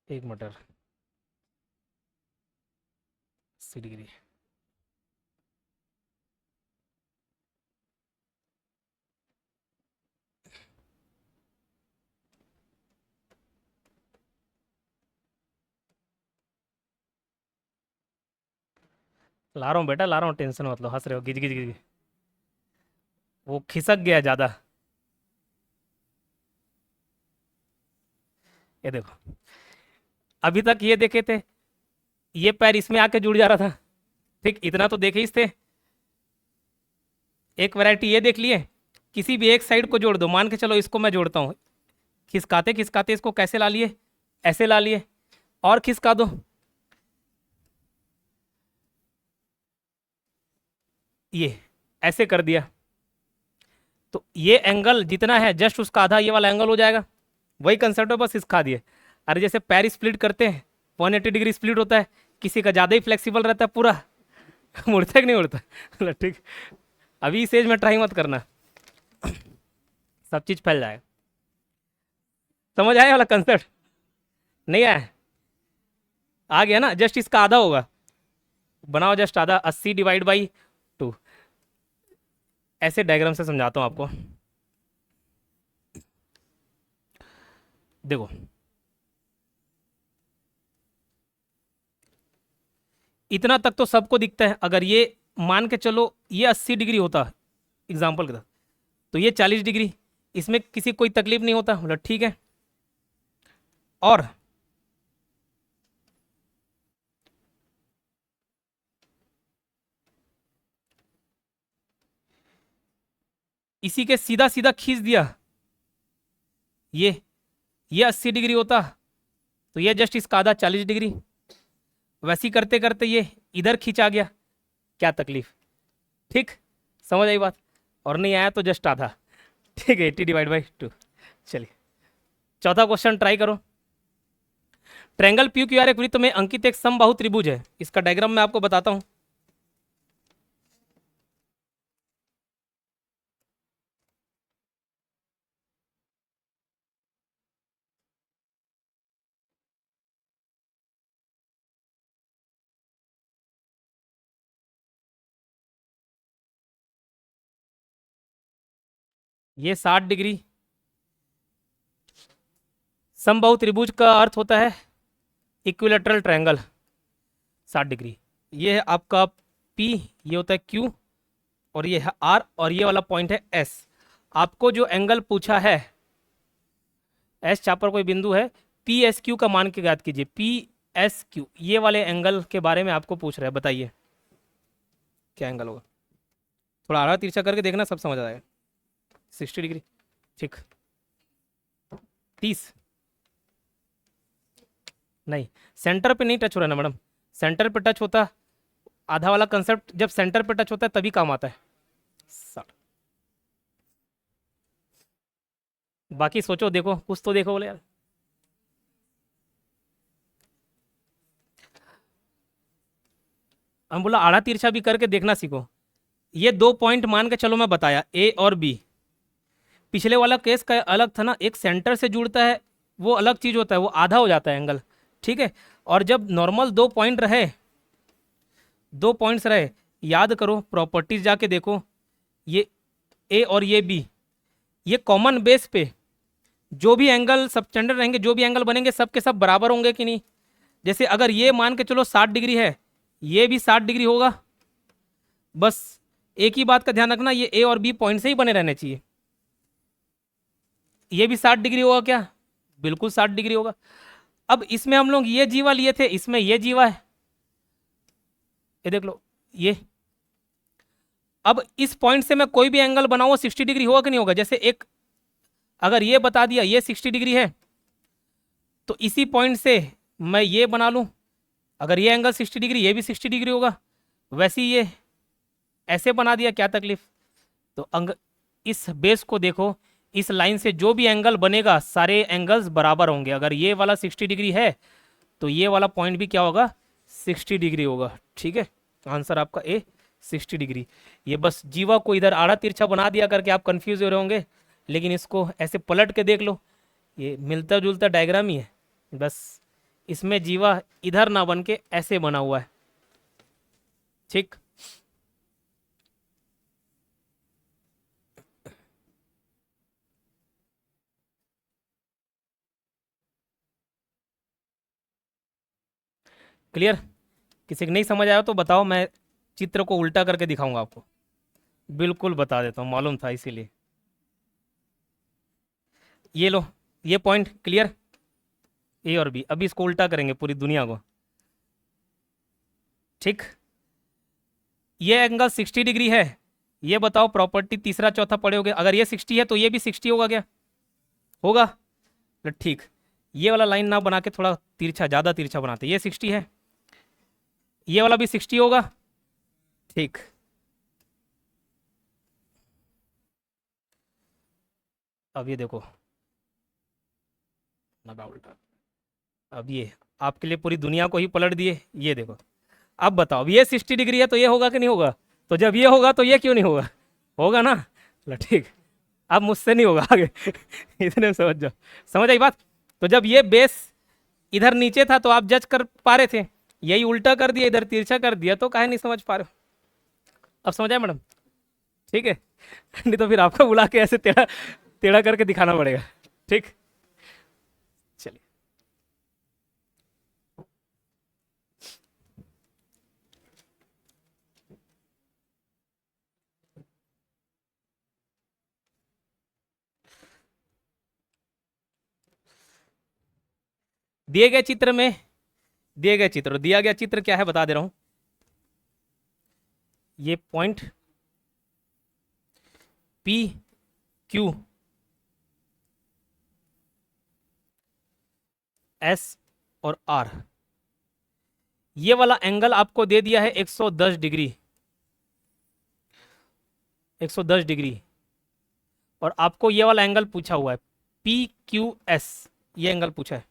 एक मटर 80 डिग्री, ला रहा हूँ बेटा, ला रहा हूँ, टेंशन मत लो, हंस रहे हो, गिज गिज गिज, वो खिसक गया ज्यादा। ये देखो, अभी तक ये देखे थे, ये पैर इसमें आके जुड़ जा रहा था, ठीक, इतना तो देखे ही थे। एक वैरायटी ये देख लिए, किसी भी एक साइड को जोड़ दो, मान के चलो इसको मैं जोड़ता हूँ, खिसकाते खिसकाते इसको कैसे ला लिए, ऐसे ला लिए, और खिसका दो, ये ऐसे कर दिया, तो ये एंगल जितना है जस्ट उसका आधा ये वाला एंगल हो जाएगा। वही कंसेप्ट है, बस सिखा दिए। अरे जैसे पैर स्प्लिट करते हैं, 180 डिग्री स्प्लिट होता है, किसी का ज़्यादा ही फ्लेक्सिबल रहता है पूरा, मुड़ता है कि नहीं उड़ता, मतलब ठीक। अभी इस एज में ट्राई मत करना, सब चीज़ फैल जाएगा। समझ आया वाला कंसेप्ट, नहीं आया, आ गया ना, जस्ट इसका आधा होगा, बनाओ जस्ट आधा, 80/2। ऐसे डायग्राम से समझाता हूँ आपको, देखो इतना तक तो सबको दिखता है। अगर ये मान के चलो ये 80 डिग्री होता है एग्जाम्पल के साथ, तो ये 40 डिग्री, इसमें किसी कोई तकलीफ नहीं होता, मतलब ठीक है। और इसी के सीधा सीधा खींच दिया, ये 80 डिग्री होता तो ये जस्ट इसका आधा 40 डिग्री। वैसे ही करते करते ये इधर खींचा गया, क्या तकलीफ। ठीक, समझ आई बात। और नहीं आया तो जस्ट आधा। ठीक है, 80/2। चलिए चौथा क्वेश्चन ट्राई करो। ट्रायंगल पी क्यू आर एक वृत्त में अंकित एक समबाहु त्रिभुज है। इसका डायग्राम मैं आपको बताता हूं। ये 60 डिग्री समबाहु त्रिभुज का अर्थ होता है इक्विलेटरल ट्रायंगल, 60 डिग्री। ये है आपका P, ये होता है Q, और ये है R, और ये वाला पॉइंट है S। आपको जो एंगल पूछा है, S चाप पर कोई बिंदु है, PSQ का मान के ज्ञात कीजिए। PSQ ये वाले एंगल के बारे में आपको पूछ रहा है, बताइए क्या एंगल होगा। थोड़ा आड़ा तिरछा करके देखना, सब समझ आ जाएगा। 60 डिग्री, ठीक। 30 नहीं, सेंटर पे नहीं टच हो रहा ना मैडम। सेंटर पे टच होता, आधा वाला कंसेप्ट जब सेंटर पे टच होता है तभी काम आता है। 60। बाकी सोचो, देखो कुछ तो देखो बोले यार। हम बोला आड़ा तिरछा भी करके देखना सीखो। ये 2 पॉइंट मान के चलो, मैं बताया A और B। पिछले वाला केस का अलग था ना, एक सेंटर से जुड़ता है वो अलग चीज होता है, वो आधा हो जाता है एंगल, ठीक है। और जब नॉर्मल 2 पॉइंट रहे, 2 पॉइंट्स रहे, याद करो प्रॉपर्टीज जाके देखो, ये A और ये B, ये कॉमन बेस पे जो भी एंगल सब स्टैंडर्ड रहेंगे, जो भी एंगल बनेंगे सब के सब बराबर होंगे कि नहीं। जैसे अगर ये मान के चलो 60 डिग्री है, ये भी 60 डिग्री होगा। बस एक ही बात का ध्यान रखना, ये A और B पॉइंट से ही बने रहने चाहिए। ये भी 60 डिग्री होगा क्या, बिल्कुल 60 डिग्री होगा। अब इसमें हम लोग ये जीवा लिए थे, इसमें ये जीवा है, ये देख लो ये। अब इस पॉइंट से मैं कोई भी एंगल बनाऊँ 60 डिग्री होगा कि नहीं होगा। जैसे एक अगर ये बता दिया ये 60 डिग्री है, तो इसी पॉइंट से मैं ये बना लूं, अगर ये एंगल 60 डिग्री, ये भी 60 डिग्री होगा। वैसे ही ये ऐसे बना दिया, क्या तकलीफ। तो इस बेस को देखो, इस लाइन से जो भी एंगल बनेगा सारे एंगल्स बराबर होंगे। अगर ये वाला 60 डिग्री है तो ये वाला पॉइंट भी क्या होगा, 60 डिग्री होगा, ठीक है। आंसर आपका ए 60 डिग्री। ये बस जीवा को इधर आड़ा तिरछा बना दिया करके आप कंफ्यूज हो रहे होंगे, लेकिन इसको ऐसे पलट के देख लो, ये मिलता जुलता डायग्राम ही है। बस इसमें जीवा इधर ना बन के ऐसे बना हुआ है, ठीक। क्लियर। किसी को नहीं समझ आया तो बताओ, मैं चित्र को उल्टा करके दिखाऊंगा आपको। बिल्कुल बता देता हूँ, मालूम था इसीलिए। ये लो, ये पॉइंट क्लियर, ए और बी। अभी इसको उल्टा करेंगे पूरी दुनिया को, ठीक। ये एंगल 60 डिग्री है, ये बताओ प्रॉपर्टी तीसरा चौथा पढ़े होगे, अगर ये 60 है तो ये भी 60 होगा क्या, होगा। तो ठीक, ये वाला लाइन ना बना के थोड़ा तिरछा, ज़्यादा तिरछा बनाते। ये 60 है, ये वाला भी 60 होगा, ठीक। अब ये देखो लगा उल्टा, अब ये आपके लिए पूरी दुनिया को ही पलट दिए। ये देखो, अब बताओ, अब ये 60 डिग्री है तो ये होगा कि नहीं होगा। तो जब ये होगा तो ये क्यों नहीं होगा, होगा ना। चलो ठीक, अब मुझसे नहीं होगा आगे। इतने में समझ जाओ, समझ आई बात। तो जब ये बेस इधर नीचे था तो आप जज कर पा रहे थे, यही उल्टा कर दिया, इधर तिरछा कर दिया, तो काहे नहीं समझ पा रहे हो। अब समझ आए मैडम, ठीक है। नहीं तो फिर आपको बुला के ऐसे टेढ़ा टेढ़ा करके दिखाना पड़ेगा, ठीक। चलिए दिए गए चित्र में, दिया गया चित्र क्या है बता दे रहा हूं। ये पॉइंट P क्यू एस और आर, ये वाला एंगल आपको दे दिया है 110 डिग्री, 110 डिग्री, और आपको ये वाला एंगल पूछा हुआ है पी क्यू एस, ये एंगल पूछा है,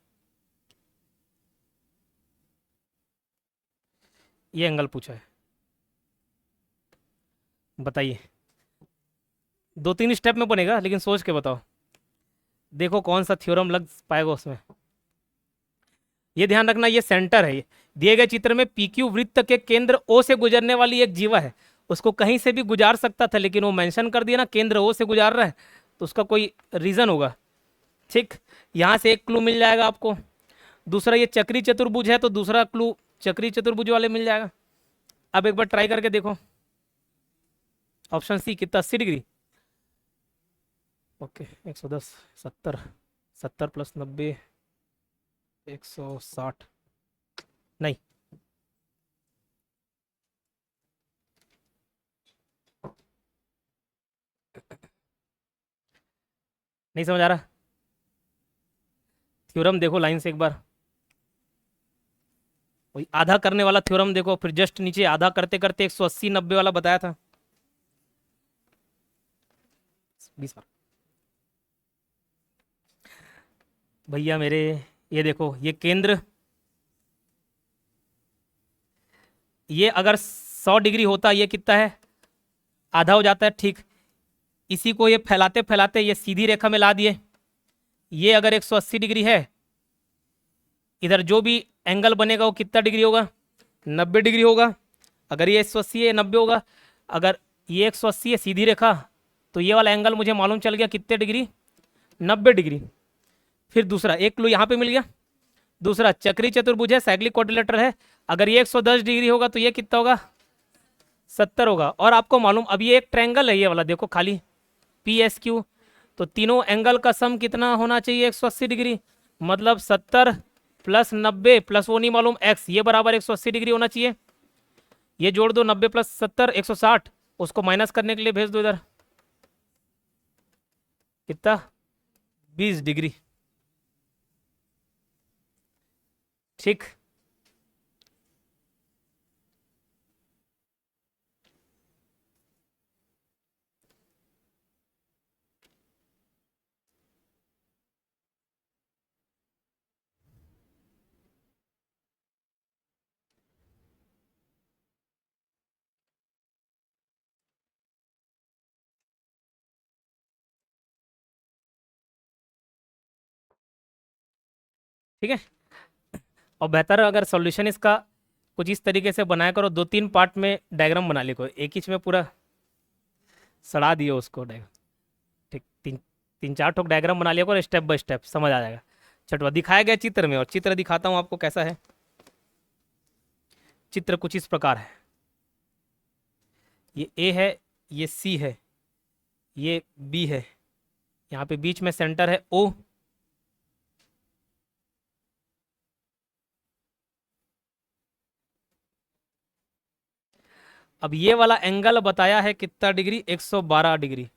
ये एंगल पूछा है। बताइए, 2-3 स्टेप में बनेगा, लेकिन सोच के बताओ, देखो कौन सा थ्योरम लग पाएगा उसमें। ये ध्यान रखना, ये सेंटर है, दिए गए चित्र में पीक्यू वृत्त के केंद्र ओ से गुजरने वाली एक जीवा है, उसको कहीं से भी गुजार सकता था, लेकिन वो मेंशन कर दिया ना केंद्र ओ से गुजार रहा है, तो उसका कोई रीजन होगा। ठीक, यहां से एक क्लू मिल जाएगा आपको। दूसरा, ये चक्री चतुर्भुज है, तो दूसरा क्लू चक्री चतुर्भुज वाले मिल जाएगा। अब एक बार ट्राई करके देखो, ऑप्शन सी कितना, 80 डिग्री। ओके, 110, 70, 70 प्लस 90, 160, नहीं, नहीं समझ आ रहा। थ्योरम देखो लाइन से एक बार, वही आधा करने वाला थ्योरम देखो, फिर जस्ट नीचे आधा करते करते 180 90 वाला बताया था। 20 बार भैया मेरे, ये देखो, ये केंद्र, ये अगर 100 डिग्री होता, ये कितना है, आधा हो जाता है। ठीक, इसी को ये फैलाते फैलाते ये सीधी रेखा में ला दिए। ये अगर 180 डिग्री है, इधर जो भी एंगल बनेगा वो कितना डिग्री होगा, 90 डिग्री होगा। अगर ये 180 है, 90 होगा। अगर ये 180 है सीधी रेखा, तो ये वाला एंगल मुझे मालूम चल गया कितने डिग्री, 90 डिग्री। फिर दूसरा एक क्लू यहाँ पे मिल गया, दूसरा चक्री चतुर्भुज है, साइक्लिक क्वाड्रिलेटरल है, अगर ये 110 डिग्री होगा तो ये कितना होगा, 70 होगा। और आपको मालूम, अब ये एक ट्रायंगल है, ये वाला देखो खाली पी एस क्यू, तो तीनों एंगल का सम कितना होना चाहिए, 180 डिग्री, मतलब 70 प्लस 90 प्लस वो नहीं मालूम एक्स, ये बराबर 180 डिग्री होना चाहिए। ये जोड़ दो, 90 प्लस 70 160, उसको माइनस करने के लिए भेज दो इधर, कितना, 20 डिग्री। ठीक, ठीक है। और बेहतर अगर सॉल्यूशन इसका कुछ इस तरीके से बनाया करो, 2-3 पार्ट में डायग्राम बना लिया करो, एक ही में पूरा सड़ा दियो उसको डायग्राम। ठीक, 3-4 ठोक डायग्राम बना लिया करो, स्टेप बाय स्टेप समझ आ जाएगा। छठवा दिखाया गया चित्र में, और चित्र दिखाता हूँ आपको कैसा है। चित्र कुछ इस प्रकार है, ये ए है, ये सी है, ये बी है, यहाँ पे बीच में सेंटर है ओ, अब ये वाला एंगल बताया है कितना degree, 112 degree,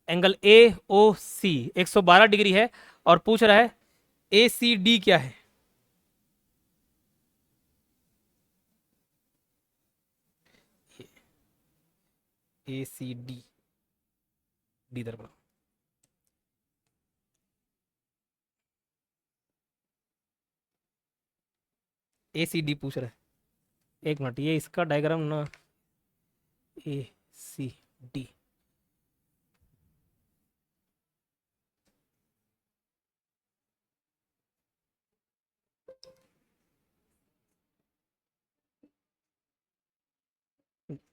angle A O C 112 degree है, और पूछ रहा है ए सी डी क्या है। ए सी डी, डी इधर बनाओ, ए सी डी पूछ रहा है। एक मिनट, ये इसका डायग्राम ना, ए सी डी,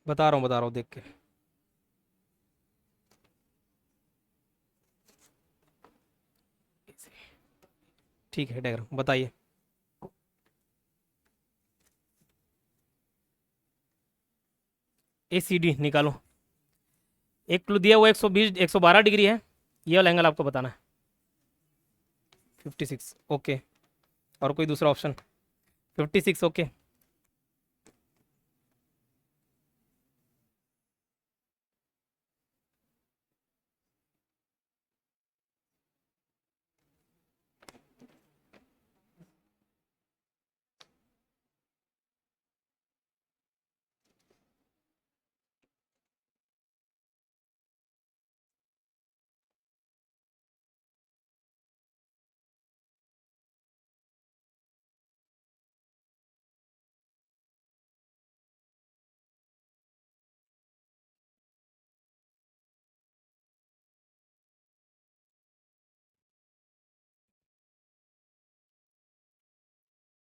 बता रहा हूँ देख के। ठीक है, डायग्राम बताइए। ए सी डी निकालो, एक क्लू दिया वो 120 112 डिग्री है, ये वाला एंगल आपको बताना है 56। ओके, और कोई दूसरा ऑप्शन, 56 ओके।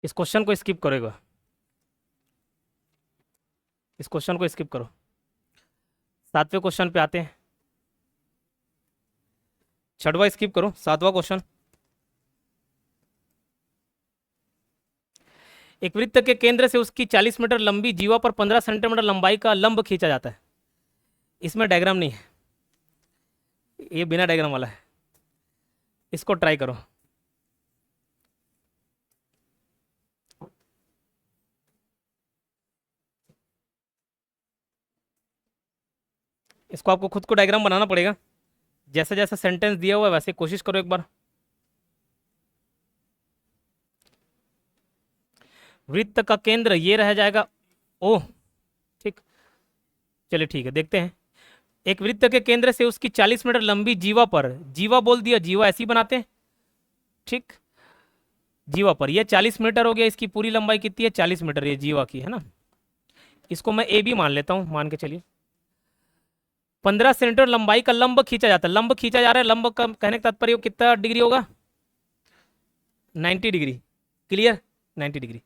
इस क्वेश्चन को स्किप करेगा, इस क्वेश्चन को स्किप करो। 7वें क्वेश्चन पे आते हैं। 6वां स्किप करो, 7वां क्वेश्चन। एक वृत्त के केंद्र से उसकी 40 मीटर लंबी जीवा पर 15 सेंटीमीटर लंबाई का लंब खींचा जाता है। इसमें डायग्राम नहीं है, ये बिना डायग्राम वाला है। इसको ट्राई करो। इसको आपको खुद को डायग्राम बनाना पड़ेगा। जैसा जैसा सेंटेंस दिया हुआ है वैसे कोशिश करो एक बार। वृत्त का केंद्र ये रह जाएगा ओ, ठीक। चलिए ठीक है, देखते हैं। एक वृत्त के केंद्र से उसकी 40 मीटर लंबी जीवा पर, जीवा बोल दिया, जीवा ऐसी बनाते हैं, ठीक। जीवा पर ये 40 मीटर हो गया, इसकी पूरी लंबाई कितनी है? 40 मीटर ये जीवा की है ना। इसको मैं ए भी मान लेता हूं, मान के चलिए। 15 सेंटीमीटर लंबाई का लंब खींचा जाता है, लंब खींचा जा रहा है। लंब का कहने का तात्पर्य कितना डिग्री होगा? 90 डिग्री। क्लियर? 90 डिग्री।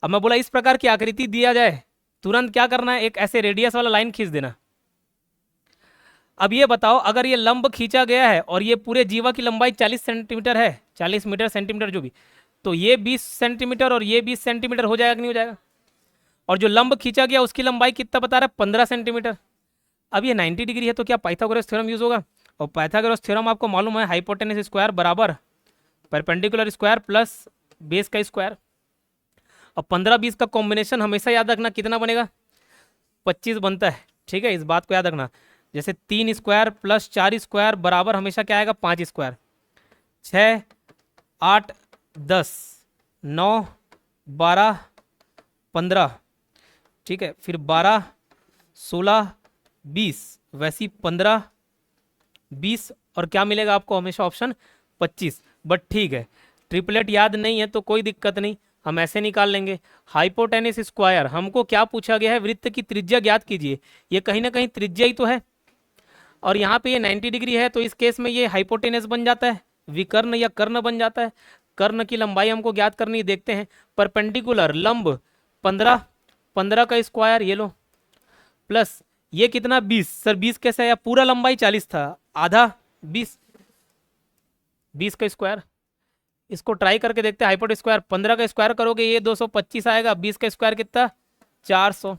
अब मैं बोला इस प्रकार की आकृति दिया जाए, तुरंत क्या करना है? एक ऐसे रेडियस वाला लाइन खींच देना। अब ये बताओ, अगर ये लंब खींचा गया है और ये पूरे जीवा की लंबाई 40 सेंटीमीटर है, 40 मीटर सेंटीमीटर जो भी, तो ये 20 सेंटीमीटर और ये 20 सेंटीमीटर हो जाएगा कि नहीं हो जाएगा? और जो लंब खींचा गया उसकी लंबाई कितना बता रहा है? 15 सेंटीमीटर। अब ये 90 डिग्री है, तो क्या पाइथागोरस थ्योरम यूज होगा? और पाइथागोरस थ्योरम आपको मालूम है, हाइपोटेनस स्क्वायर बराबर परपेंडिकुलर स्क्वायर प्लस बेस का स्क्वायर। अब 15-20 का कॉम्बिनेशन हमेशा याद रखना कितना बनेगा? 25 बनता है, ठीक है। इस बात को याद रखना। जैसे 3 स्क्वायर प्लस 4 स्क्वायर बराबर हमेशा क्या आएगा? 5 स्क्वायर। 6, 8, 10, 9, 12, 15, ठीक है। फिर 12, 16, 20, वैसी 15, 20 और क्या मिलेगा आपको? हमेशा ऑप्शन 25। बट ठीक है, ट्रिपलेट याद नहीं है तो कोई दिक्कत नहीं, हम ऐसे निकाल लेंगे। हाइपोटेनस स्क्वायर, हमको क्या पूछा गया है? वृत्त की त्रिज्या ज्ञात कीजिए। ये कहीं ना कहीं त्रिज्या ही तो है, और यहाँ पे ये 90 डिग्री है, तो इस केस में ये हाइपोटेनस बन जाता है, विकर्ण या कर्ण बन जाता है। कर्ण की लंबाई हमको ज्ञात करनी है, देखते हैं। परपेंडिकुलर लंब 15, 15 का स्क्वायर ये लो, प्लस ये कितना? 20। सर 20 कैसे आया? पूरा लंबाई 40 था, आधा 20, 20 का स्क्वायर। इसको ट्राई करके देखते हैं। हाइपोटेनस स्क्वायर 15 का स्क्वायर करोगे ये 225 आएगा, 20 का स्क्वायर कितना? 400।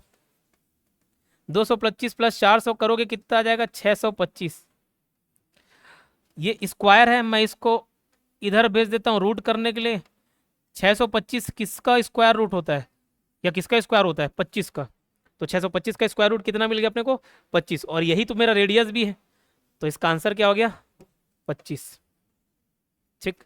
225 प्लस 400 करोगे कितना आ जाएगा? 625। ये स्क्वायर है, मैं इसको इधर भेज देता हूँ रूट करने के लिए। 625 किसका स्क्वायर रूट होता है, या किसका स्क्वायर होता है? 25 का। तो 625 का स्क्वायर रूट कितना मिल गया अपने को? 25। और यही तो मेरा रेडियस भी है, तो इसका आंसर क्या हो गया? 25, ठीक।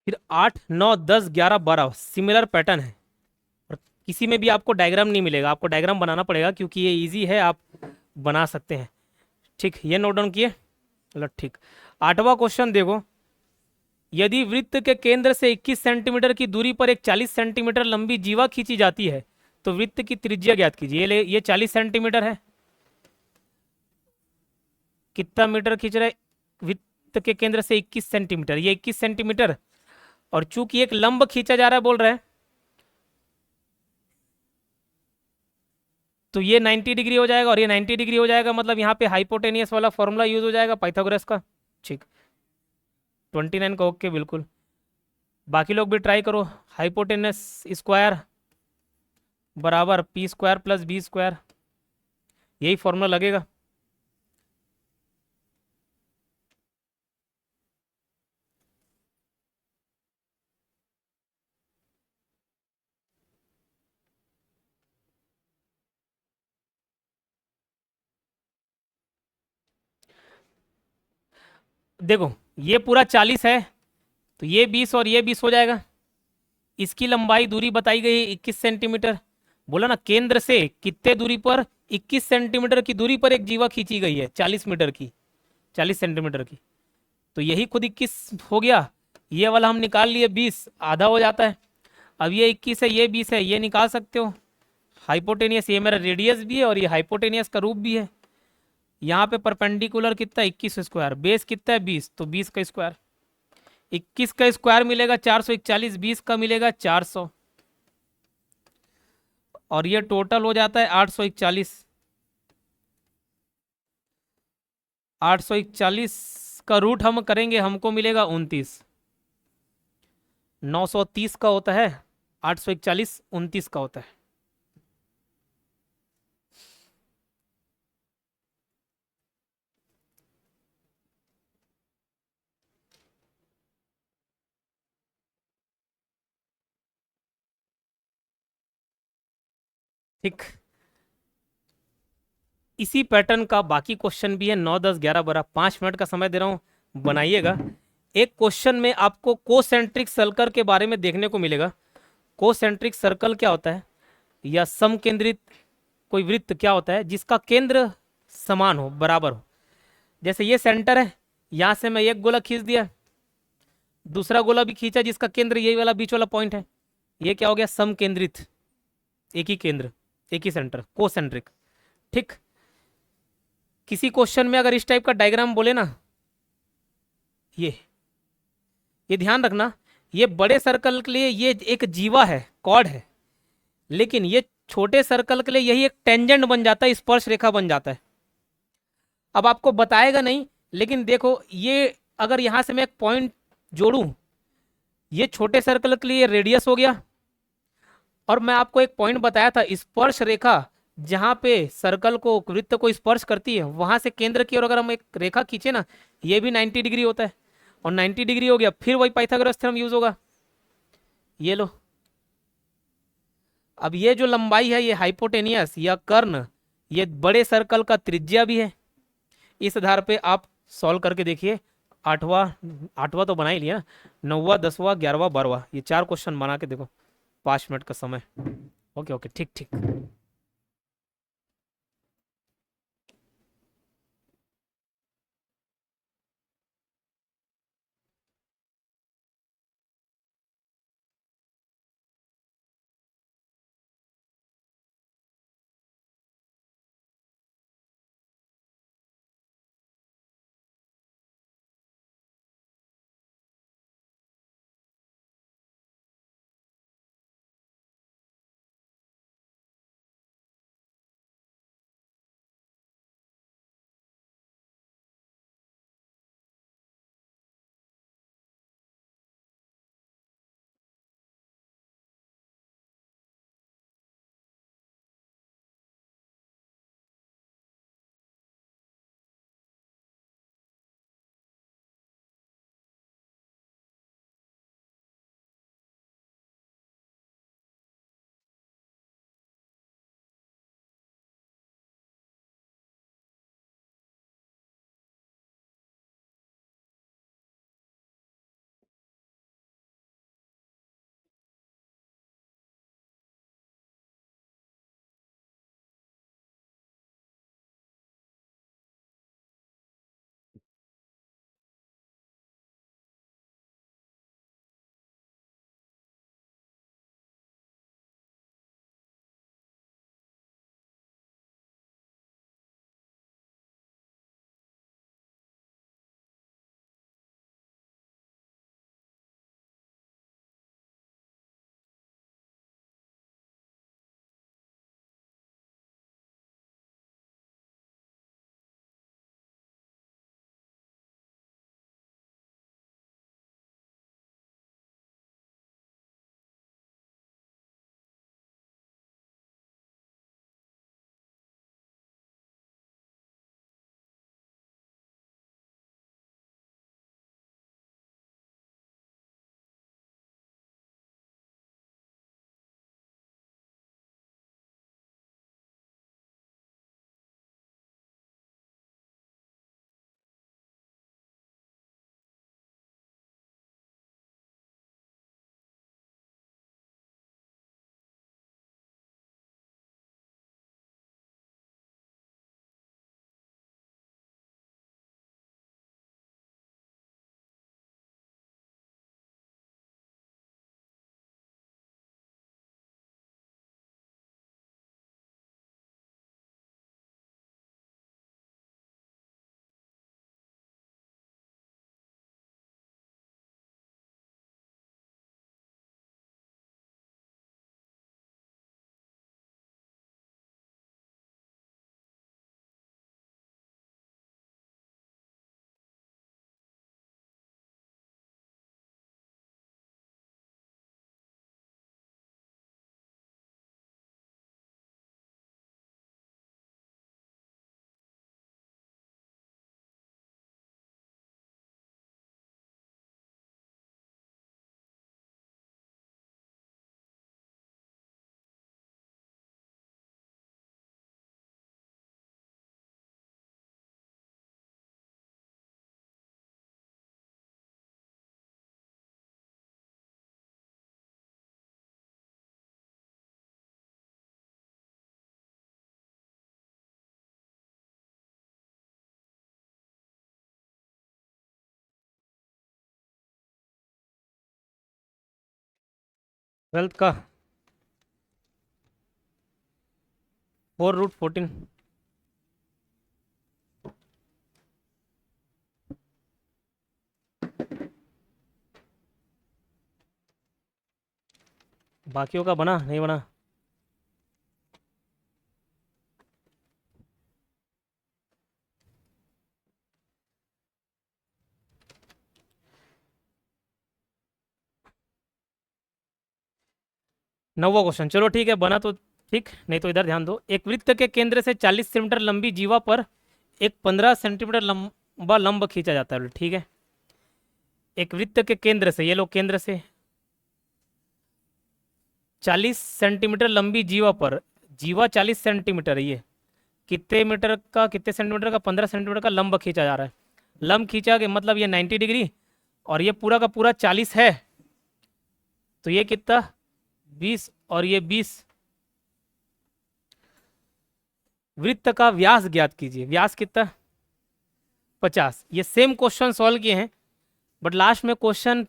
फिर 8, 9, 10, 11, 12 सिमिलर पैटर्न है, और किसी में भी आपको डायग्राम नहीं मिलेगा, आपको डायग्राम बनाना पड़ेगा, क्योंकि ये इजी है, आप बना सकते हैं, ठीक। ये नोट डाउन किए? चलो ठीक। 8वां क्वेश्चन देखो। यदि वृत्त के केंद्र से 21 सेंटीमीटर की दूरी पर एक 40 सेंटीमीटर लंबी जीवा खींची जाती है, तो वृत्त की त्रिज्या ज्ञात कीजिए। ये 40 सेंटीमीटर है, कितना मीटर खींच रहा है? वृत्त के केंद्र से 21 सेंटीमीटर, ये 21 सेंटीमीटर, और चूंकि एक लंब खींचा जा रहा है बोल रहा है, तो ये 90 डिग्री हो जाएगा और ये 90 डिग्री हो जाएगा, मतलब यहाँ पे हाइपोटेनियस वाला फॉर्मूला यूज हो जाएगा पाइथागोरस का, ठीक। 29 का ओके, बिल्कुल। बाकी लोग भी ट्राई करो। हाइपोटेनस स्क्वायर बराबर P square plus B square, यही फॉर्मूला लगेगा। देखो ये पूरा 40 है, तो ये 20 और ये 20 हो जाएगा। इसकी लंबाई दूरी बताई गई है 21 सेंटीमीटर, बोला ना, केंद्र से कितने दूरी पर, 21 सेंटीमीटर की दूरी पर एक जीवा खींची गई है, 40 मीटर की, 40 सेंटीमीटर की। तो यही खुद 21 हो गया। ये वाला हम निकाल लिए 20, आधा हो जाता है। अब ये 21 है, ये 20 है, ये निकाल सकते हो। हाइपोटेनियस, ये मेरा रेडियस भी है और ये हाइपोटेनियस का रूप भी है। यहाँ पे परपेंडिकुलर कितना है, 21 स्क्वायर, बेस कितना है 20, तो 20 का स्क्वायर। 21 का स्क्वायर मिलेगा 441, 20 का मिलेगा 400, और ये टोटल हो जाता है 841। 841 का रूट हम करेंगे, हमको मिलेगा 29। 930 का होता है, 841 29 का होता है। ठीक, इसी पैटर्न का बाकी क्वेश्चन भी है, 9 10 11 12, 5 मिनट का समय दे रहा हूं, बनाइएगा। एक क्वेश्चन में आपको कोसेंट्रिक सर्कल के बारे में देखने को मिलेगा। कोसेंट्रिक सर्कल क्या होता है, या समकेंद्रित कोई वृत्त क्या होता है, जिसका केंद्र समान हो, बराबर हो। जैसे ये सेंटर है, यहां से मैं एक गोला खींच दिया, दूसरा गोला भी खींचा जिसका केंद्र यही वाला बीच वाला पॉइंट है, ये क्या हो गया, समकेंद्रित, एक ही केंद्र, एक ही सेंटर, कोसेंट्रिक। ठीक, किसी क्वेश्चन में अगर इस टाइप का डायग्राम बोले ना, ये ध्यान रखना, ये बड़े सर्कल के लिए ये एक जीवा है, कॉर्ड है, लेकिन ये छोटे सर्कल के लिए यही एक टेंजेंट बन जाता है, स्पर्श रेखा बन जाता है। अब आपको बताएगा नहीं, लेकिन देखो ये, अगर यहां से मैं एक पॉइंट जोड़ूं, ये छोटे सर्कल के लिए रेडियस हो गया, और मैं आपको एक पॉइंट बताया था, स्पर्श रेखा जहां पे सर्कल को, वृत्त को स्पर्श करती है, वहां से केंद्र की ओर अगर हम एक रेखा खींचे ना, ये भी 90 डिग्री होता है, और 90 डिग्री हो गया, फिर वही पाइथागोरस थ्योरम यूज होगा। ये लो, अब ये जो लंबाई है, ये हाइपोटेनियस या कर्ण, ये बड़े सर्कल का त्रिज्या भी है। इस आधार पे आप सॉल्व करके देखिए। आठवां, आठवां तो बना ही लिया, 9वां 10वां 11वां 12वां, ये 4 क्वेश्चन बना के देखो, 5 मिनट का समय। ओके ओके, ठीक ठीक। 12th का 4√14। बाकियों का बना नहीं बना? नौवा क्वेश्चन, चलो ठीक है, बना तो ठीक, नहीं तो इधर ध्यान दो। एक वृत्त के केंद्र से 40 सेंटीमीटर लंबी जीवा पर एक 15 सेंटीमीटर लंबा लंब खींचा जाता है, ठीक है। एक वृत्त के केंद्र से, ये लो केंद्र से 40 सेंटीमीटर लंबी जीवा पर, जीवा 40 सेंटीमीटर है, ये कितने मीटर का, कितने सेंटीमीटर का, 15 सेंटीमीटर का लंब खींचा जा रहा है। लंब खींचा के मतलब ये 90 डिग्री, और ये पूरा का पूरा 40 है, तो ये कितना 20 और ये 20। वृत्त का व्यास ज्ञात कीजिए, व्यास कितना 50। ये सेम क्वेश्चन सॉल्व किए हैं, बट लास्ट में क्वेश्चन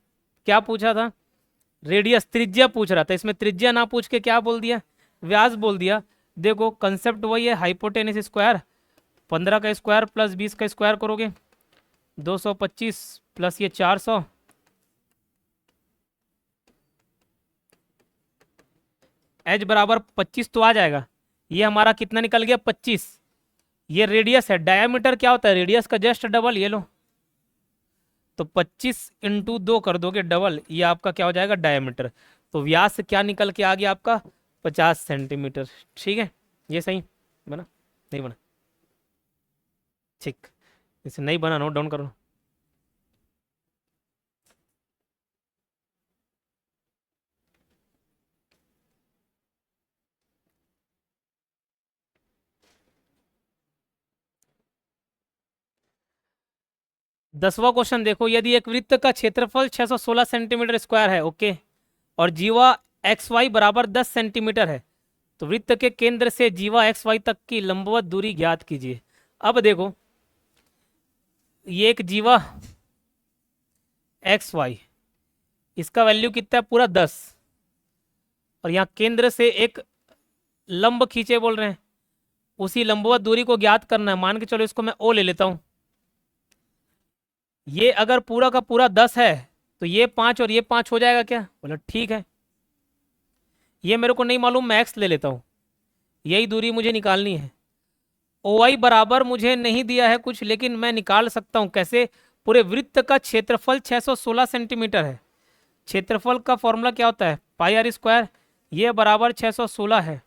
क्या पूछा था, रेडियस त्रिज्या पूछ रहा था, इसमें त्रिज्या ना पूछ के क्या बोल दिया, व्यास बोल दिया। देखो कंसेप्ट वही है, हाइपोटेनिस स्क्वायर, 15 का स्क्वायर प्लस 20 का स्क्वायर करोगे 225 प्लस ये 400, एच बराबर 25 तो आ जाएगा। ये हमारा कितना निकल गया 25। ये रेडियस है, डायमीटर क्या होता है, रेडियस का जस्ट डबल, ये लो, तो 25 × 2 कर दोगे डबल, ये आपका क्या हो जाएगा डायमीटर। तो व्यास क्या निकल के आ गया आपका 50 सेंटीमीटर, ठीक है। ये सही बना नहीं बना, ठीक, इसे नहीं बना नोट डाउन करो। दसवां क्वेश्चन देखो, यदि एक वृत्त का क्षेत्रफल 616 सेंटीमीटर स्क्वायर है, ओके, और जीवा एक्स वाई बराबर 10 सेंटीमीटर है, तो वृत्त के केंद्र से जीवा एक्स वाई तक की लंबवत दूरी ज्ञात कीजिए। अब देखो, ये एक जीवा एक्स वाई, इसका वैल्यू कितना है पूरा 10, और यहाँ केंद्र से एक लंब खींचे बोल रहे हैं, उसी लंबवत दूरी को ज्ञात करना है। मान के चलो इसको मैं ओ ले लेता हूं, ये अगर पूरा का पूरा 10 है तो ये 5 और ये 5 हो जाएगा क्या, बोला ठीक है। ये मेरे को नहीं मालूम, मैं एक्स ले लेता हूँ, यही दूरी मुझे निकालनी है। ओ आई बराबर मुझे नहीं दिया है कुछ, लेकिन मैं निकाल सकता हूँ कैसे, पूरे वृत्त का क्षेत्रफल 616 सेंटीमीटर है। क्षेत्रफल का फॉर्मूला क्या होता है, पाई आर स्क्वायर, ये बराबर 616 है।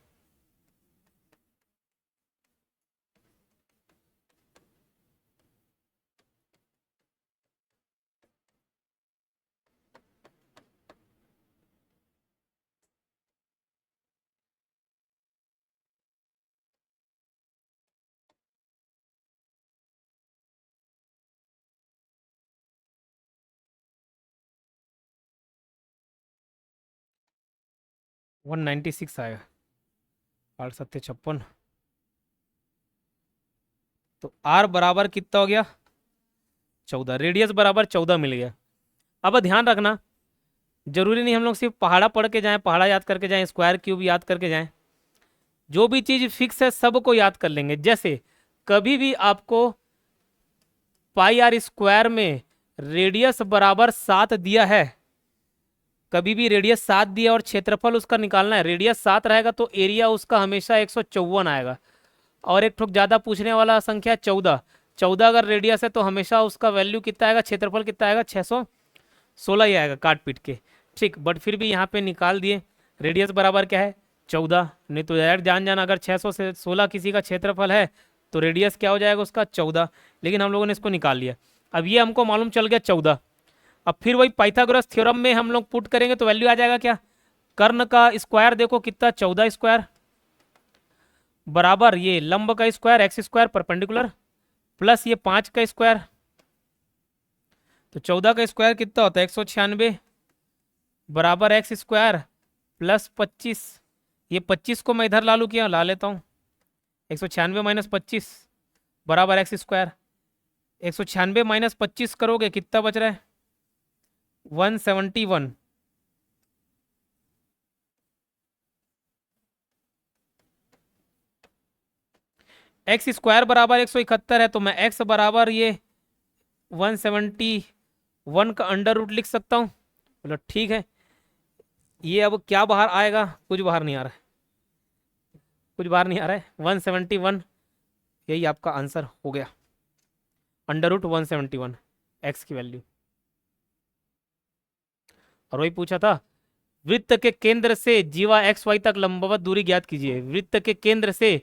वन 96 आएगा, 8×7=56। तो आर बराबर कितना हो गया 14, रेडियस बराबर 14 मिल गया। अब ध्यान रखना, जरूरी नहीं हम लोग सिर्फ पहाड़ा पढ़ के जाएं, पहाड़ा याद करके जाएं, स्क्वायर क्यूब याद करके जाएं, जो भी चीज फिक्स है सबको याद कर लेंगे। जैसे कभी भी आपको पाई आर स्क्वायर में रेडियस बराबर 7 दिया है, कभी भी रेडियस 7 दिया और क्षेत्रफल उसका निकालना है, रेडियस 7 रहेगा तो एरिया उसका हमेशा 154 आएगा। और एक ठोक ज्यादा पूछने वाला संख्या 14, 14 अगर रेडियस है तो हमेशा उसका वैल्यू कितना आएगा, क्षेत्रफल कितना आएगा 616 ही आएगा काट पीट के, ठीक। बट फिर भी यहाँ पे निकाल दिए, रेडियस बराबर क्या है 14, नहीं तो डायरेक्ट जान जाना, अगर 616 किसी का क्षेत्रफल है तो रेडियस क्या हो जाएगा उसका 14, लेकिन हम लोगों ने इसको निकाल लिया। अब ये हमको मालूम चल गया 14। अब फिर वही पाइथागोरस थ्योरम में हम लोग पुट करेंगे तो वैल्यू आ जाएगा क्या, कर्ण का स्क्वायर देखो कितना 14 स्क्वायर बराबर ये लंब का square x square perpendicular plus ये 5 का स्क्वायर, तो 14 का स्क्वायर कितना होता है 196 बराबर एक्स स्क्वायर प्लस 25। ये 25 को मैं इधर ला लूँ क्या, ला लेता हूँ, 196 माइनस 25 बराबर एक्स स्क्वायर। 196 माइनस 25 करोगे कितना बच रहा है 171, एक्स स्क्वायर बराबर 171 है, तो मैं एक्स बराबर ये 171 का अंडर रूट लिख सकता हूँ। बोलो ठीक है। ये अब क्या बाहर आएगा, कुछ बाहर नहीं आ रहा है, कुछ बाहर नहीं आ रहा है। 171, यही आपका आंसर हो गया, अंडर रूट 171 एक्स की वैल्यू। और वही पूछा था, वृत्त के केंद्र से जीवा एक्स वाई तक लंबवत दूरी ज्ञात कीजिए। वृत्त के केंद्र से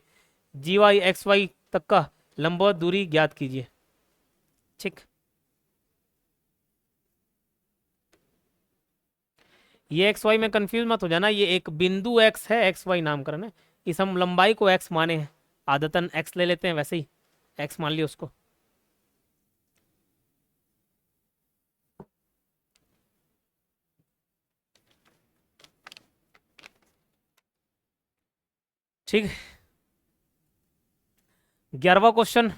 जीवा एक्स वाई तक का लंबवत दूरी ज्ञात कीजिए। ठीक, ये एक्स वाई में कंफ्यूज मत हो जाना, ये एक बिंदु एक्स है, एक्स वाई नामकरण है। इस हम लंबाई को एक्स माने हैं, आदतन एक्स ले लेते हैं, वैसे ही एक्स मान लिया उसको। ठीक है, 11वां क्वेश्चन।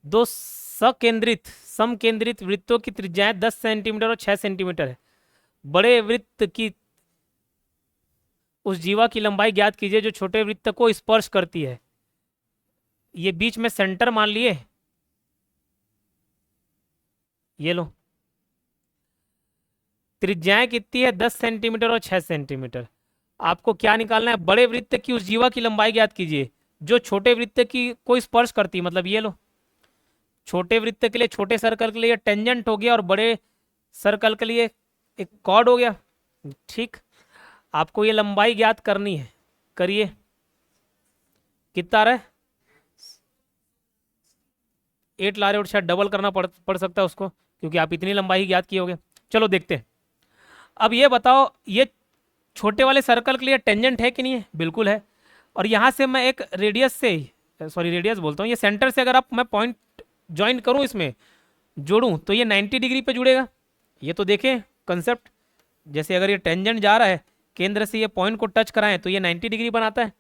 दो सकेंद्रित समकेंद्रित वृत्तों की त्रिज्याएं 10 सेंटीमीटर और 6 सेंटीमीटर है। बड़े वृत्त की उस जीवा की लंबाई ज्ञात कीजिए जो छोटे वृत्त को स्पर्श करती है। ये बीच में सेंटर मान लिए, ये लो। त्रिज्याएं कितनी है, 10 सेंटीमीटर और 6 सेंटीमीटर। आपको क्या निकालना है, बड़े वृत्त की उस जीवा की लंबाई ज्ञात कीजिए जो छोटे वृत्त की को स्पर्श करती है। मतलब ये लो, छोटे वृत्त के लिए, छोटे सर्कल के लिए टेंजेंट हो गया, और बड़े सर्कल के लिए एक कॉर्ड हो गया। ठीक, आपको ये लंबाई ज्ञात करनी है, करिए। कितना आ रहा है, 8 ला रहे हो, शायद डबल करना पड़ सकता है उसको, क्योंकि आप इतनी लंबाई ही ज्ञात किए होगे। चलो देखते हैं। अब ये बताओ, ये छोटे वाले सर्कल के लिए टेंजेंट है कि नहीं है, बिल्कुल है। और यहाँ से मैं एक रेडियस से, सॉरी रेडियस बोलता हूँ, ये सेंटर से अगर आप मैं पॉइंट ज्वाइन करूँ, इसमें जोड़ूं, तो ये 90 डिग्री पे जुड़ेगा। ये तो देखें कंसेप्ट, जैसे अगर ये टेंजेंट जा रहा है केंद्र से, ये पॉइंट को टच कराएं तो ये 90 डिग्री बनाता है।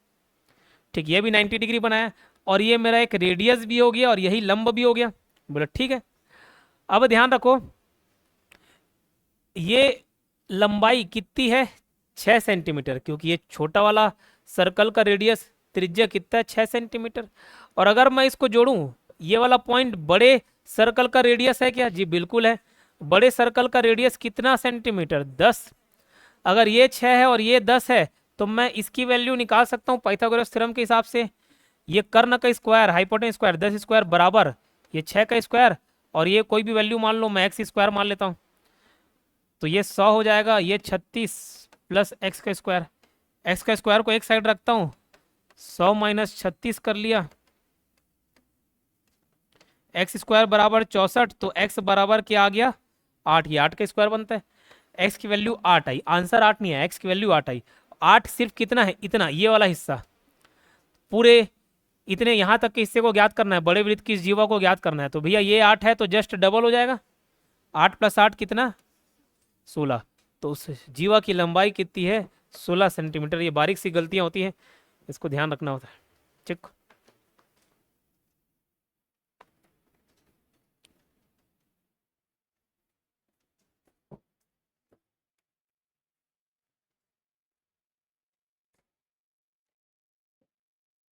ठीक, ये भी 90 डिग्री बनाया, और ये मेरा एक रेडियस भी हो गया और यही लंब भी हो गया। बोला ठीक है। अब ध्यान रखो, ये लंबाई कितनी है, 6 सेंटीमीटर, क्योंकि ये छोटा वाला सर्कल का रेडियस त्रिज्या कितना है, 6 सेंटीमीटर। और अगर मैं इसको जोड़ूं, ये वाला पॉइंट बड़े सर्कल का रेडियस है क्या, जी बिल्कुल है। बड़े सर्कल का रेडियस कितना सेंटीमीटर, 10। अगर ये 6 है और ये 10 है, तो मैं इसकी वैल्यू निकाल सकता हूँ पाइथागोरस थ्योरम के हिसाब से। ये कर्ण का स्क्वायर, हाइपोटेन्यूज स्क्वायर, 10 स्क्वायर बराबर ये 6 का स्क्वायर, और ये कोई भी वैल्यू मान लो, मैं एक्स स्क्वायर मान लेता हूँ, तो ये 100 हो जाएगा। ये 36 प्लस एक्स का स्क्वायर, एक्स का स्क्वायर को एक साइड रखता हूँ, 100 माइनस 36 कर लिया। एक्स स्क्वायर बराबर 64, तो एक्स बराबर क्या आ गया, 8। ये 8 का स्क्वायर बनता है। एक्स की वैल्यू 8 आई, आंसर 8 नहीं है, एक्स की वैल्यू 8 आई। 8 सिर्फ कितना है, इतना, ये वाला हिस्सा, पूरे इतने यहाँ तक के हिस्से को ज्ञात करना है, बड़े वृत्त की इस जीवा को ज्ञात करना है। तो भैया ये 8 है, तो जस्ट डबल हो जाएगा, 8 प्लस 8 कितना, 16। तो उस जीवा की लंबाई कितनी है, 16 सेंटीमीटर। ये बारीक सी गलतियां होती हैं, इसको ध्यान रखना होता है। ठीक,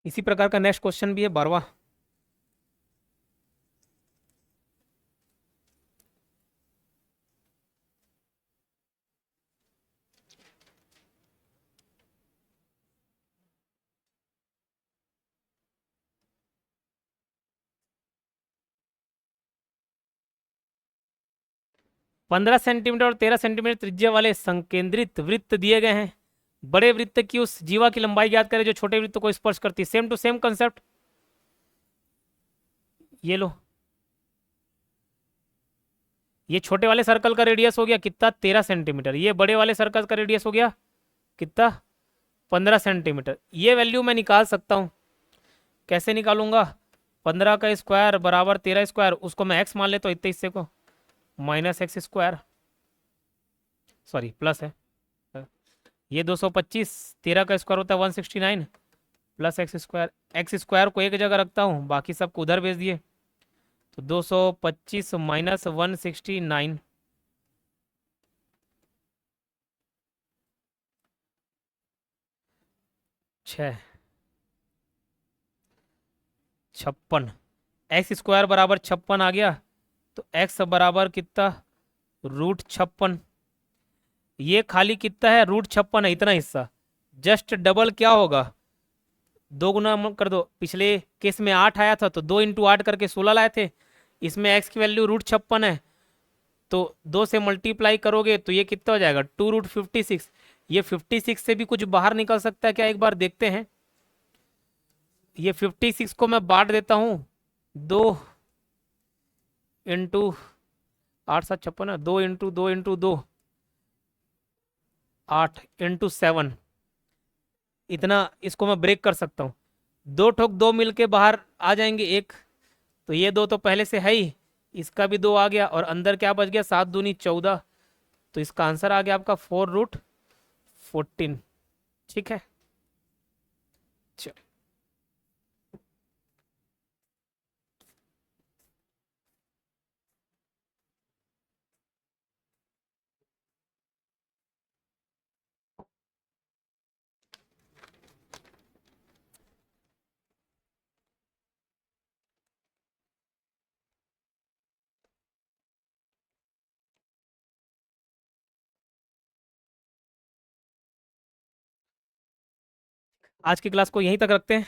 इसी प्रकार का नेक्स्ट क्वेश्चन भी है, 12वां। 15 सेंटीमीटर और 13 सेंटीमीटर त्रिज्या वाले संकेंद्रित वृत्त दिए गए हैं। बड़े वृत्त की उस जीवा की लंबाई ज्ञात करें जो छोटे वृत्त को स्पर्श करती है। सेम टू सेम कंसेप्ट, ये लो। ये छोटे वाले सर्कल का रेडियस हो गया कितना, 13 सेंटीमीटर। ये बड़े वाले सर्कल का रेडियस हो गया कितना, 15 सेंटीमीटर। ये वैल्यू मैं निकाल सकता हूँ, कैसे निकालूंगा, 15 का स्क्वायर बराबर 13 स्क्वायर, उसको मैं एक्स मान लेता हूँ, इतने हिस्से को minus x square, sorry plus है। ये 225, 13 का स्क्वायर होता है 169 प्लस एक्स स्क्वायर को एक जगह रखता हूँ, बाकी सबको उधर भेज दिए, तो 225 माइनस 169, छः। 56। एक्स स्क्वायर बराबर 56 आ गया, तो एक्स बराबर कितना, √56। ये खाली कितना है, √56 है इतना हिस्सा। जस्ट डबल क्या होगा, दो गुना कर दो। पिछले केस में 8 आया था तो 2 × 8 करके 16 लाए थे। इसमें एक्स की वैल्यू √56 है, तो 2 से मल्टीप्लाई करोगे तो ये कितना हो जाएगा, 2√56। ये 56 से भी कुछ बाहर निकल सकता है क्या, एक बार देखते हैं। ये 56 को मैं बांट देता हूँ, 2 × 8 7 56 है, 2 × 2 × 2 8 × 7, इतना इसको मैं ब्रेक कर सकता हूँ। दो ठोक दो मिलके बाहर आ जाएंगे एक, तो ये दो तो पहले से है ही, इसका भी दो आ गया, और अंदर क्या बच गया, 7 दूनी 14। तो इसका आंसर आ गया आपका 4√14। ठीक है, चलो। आज की क्लास को यहीं तक रखते हैं।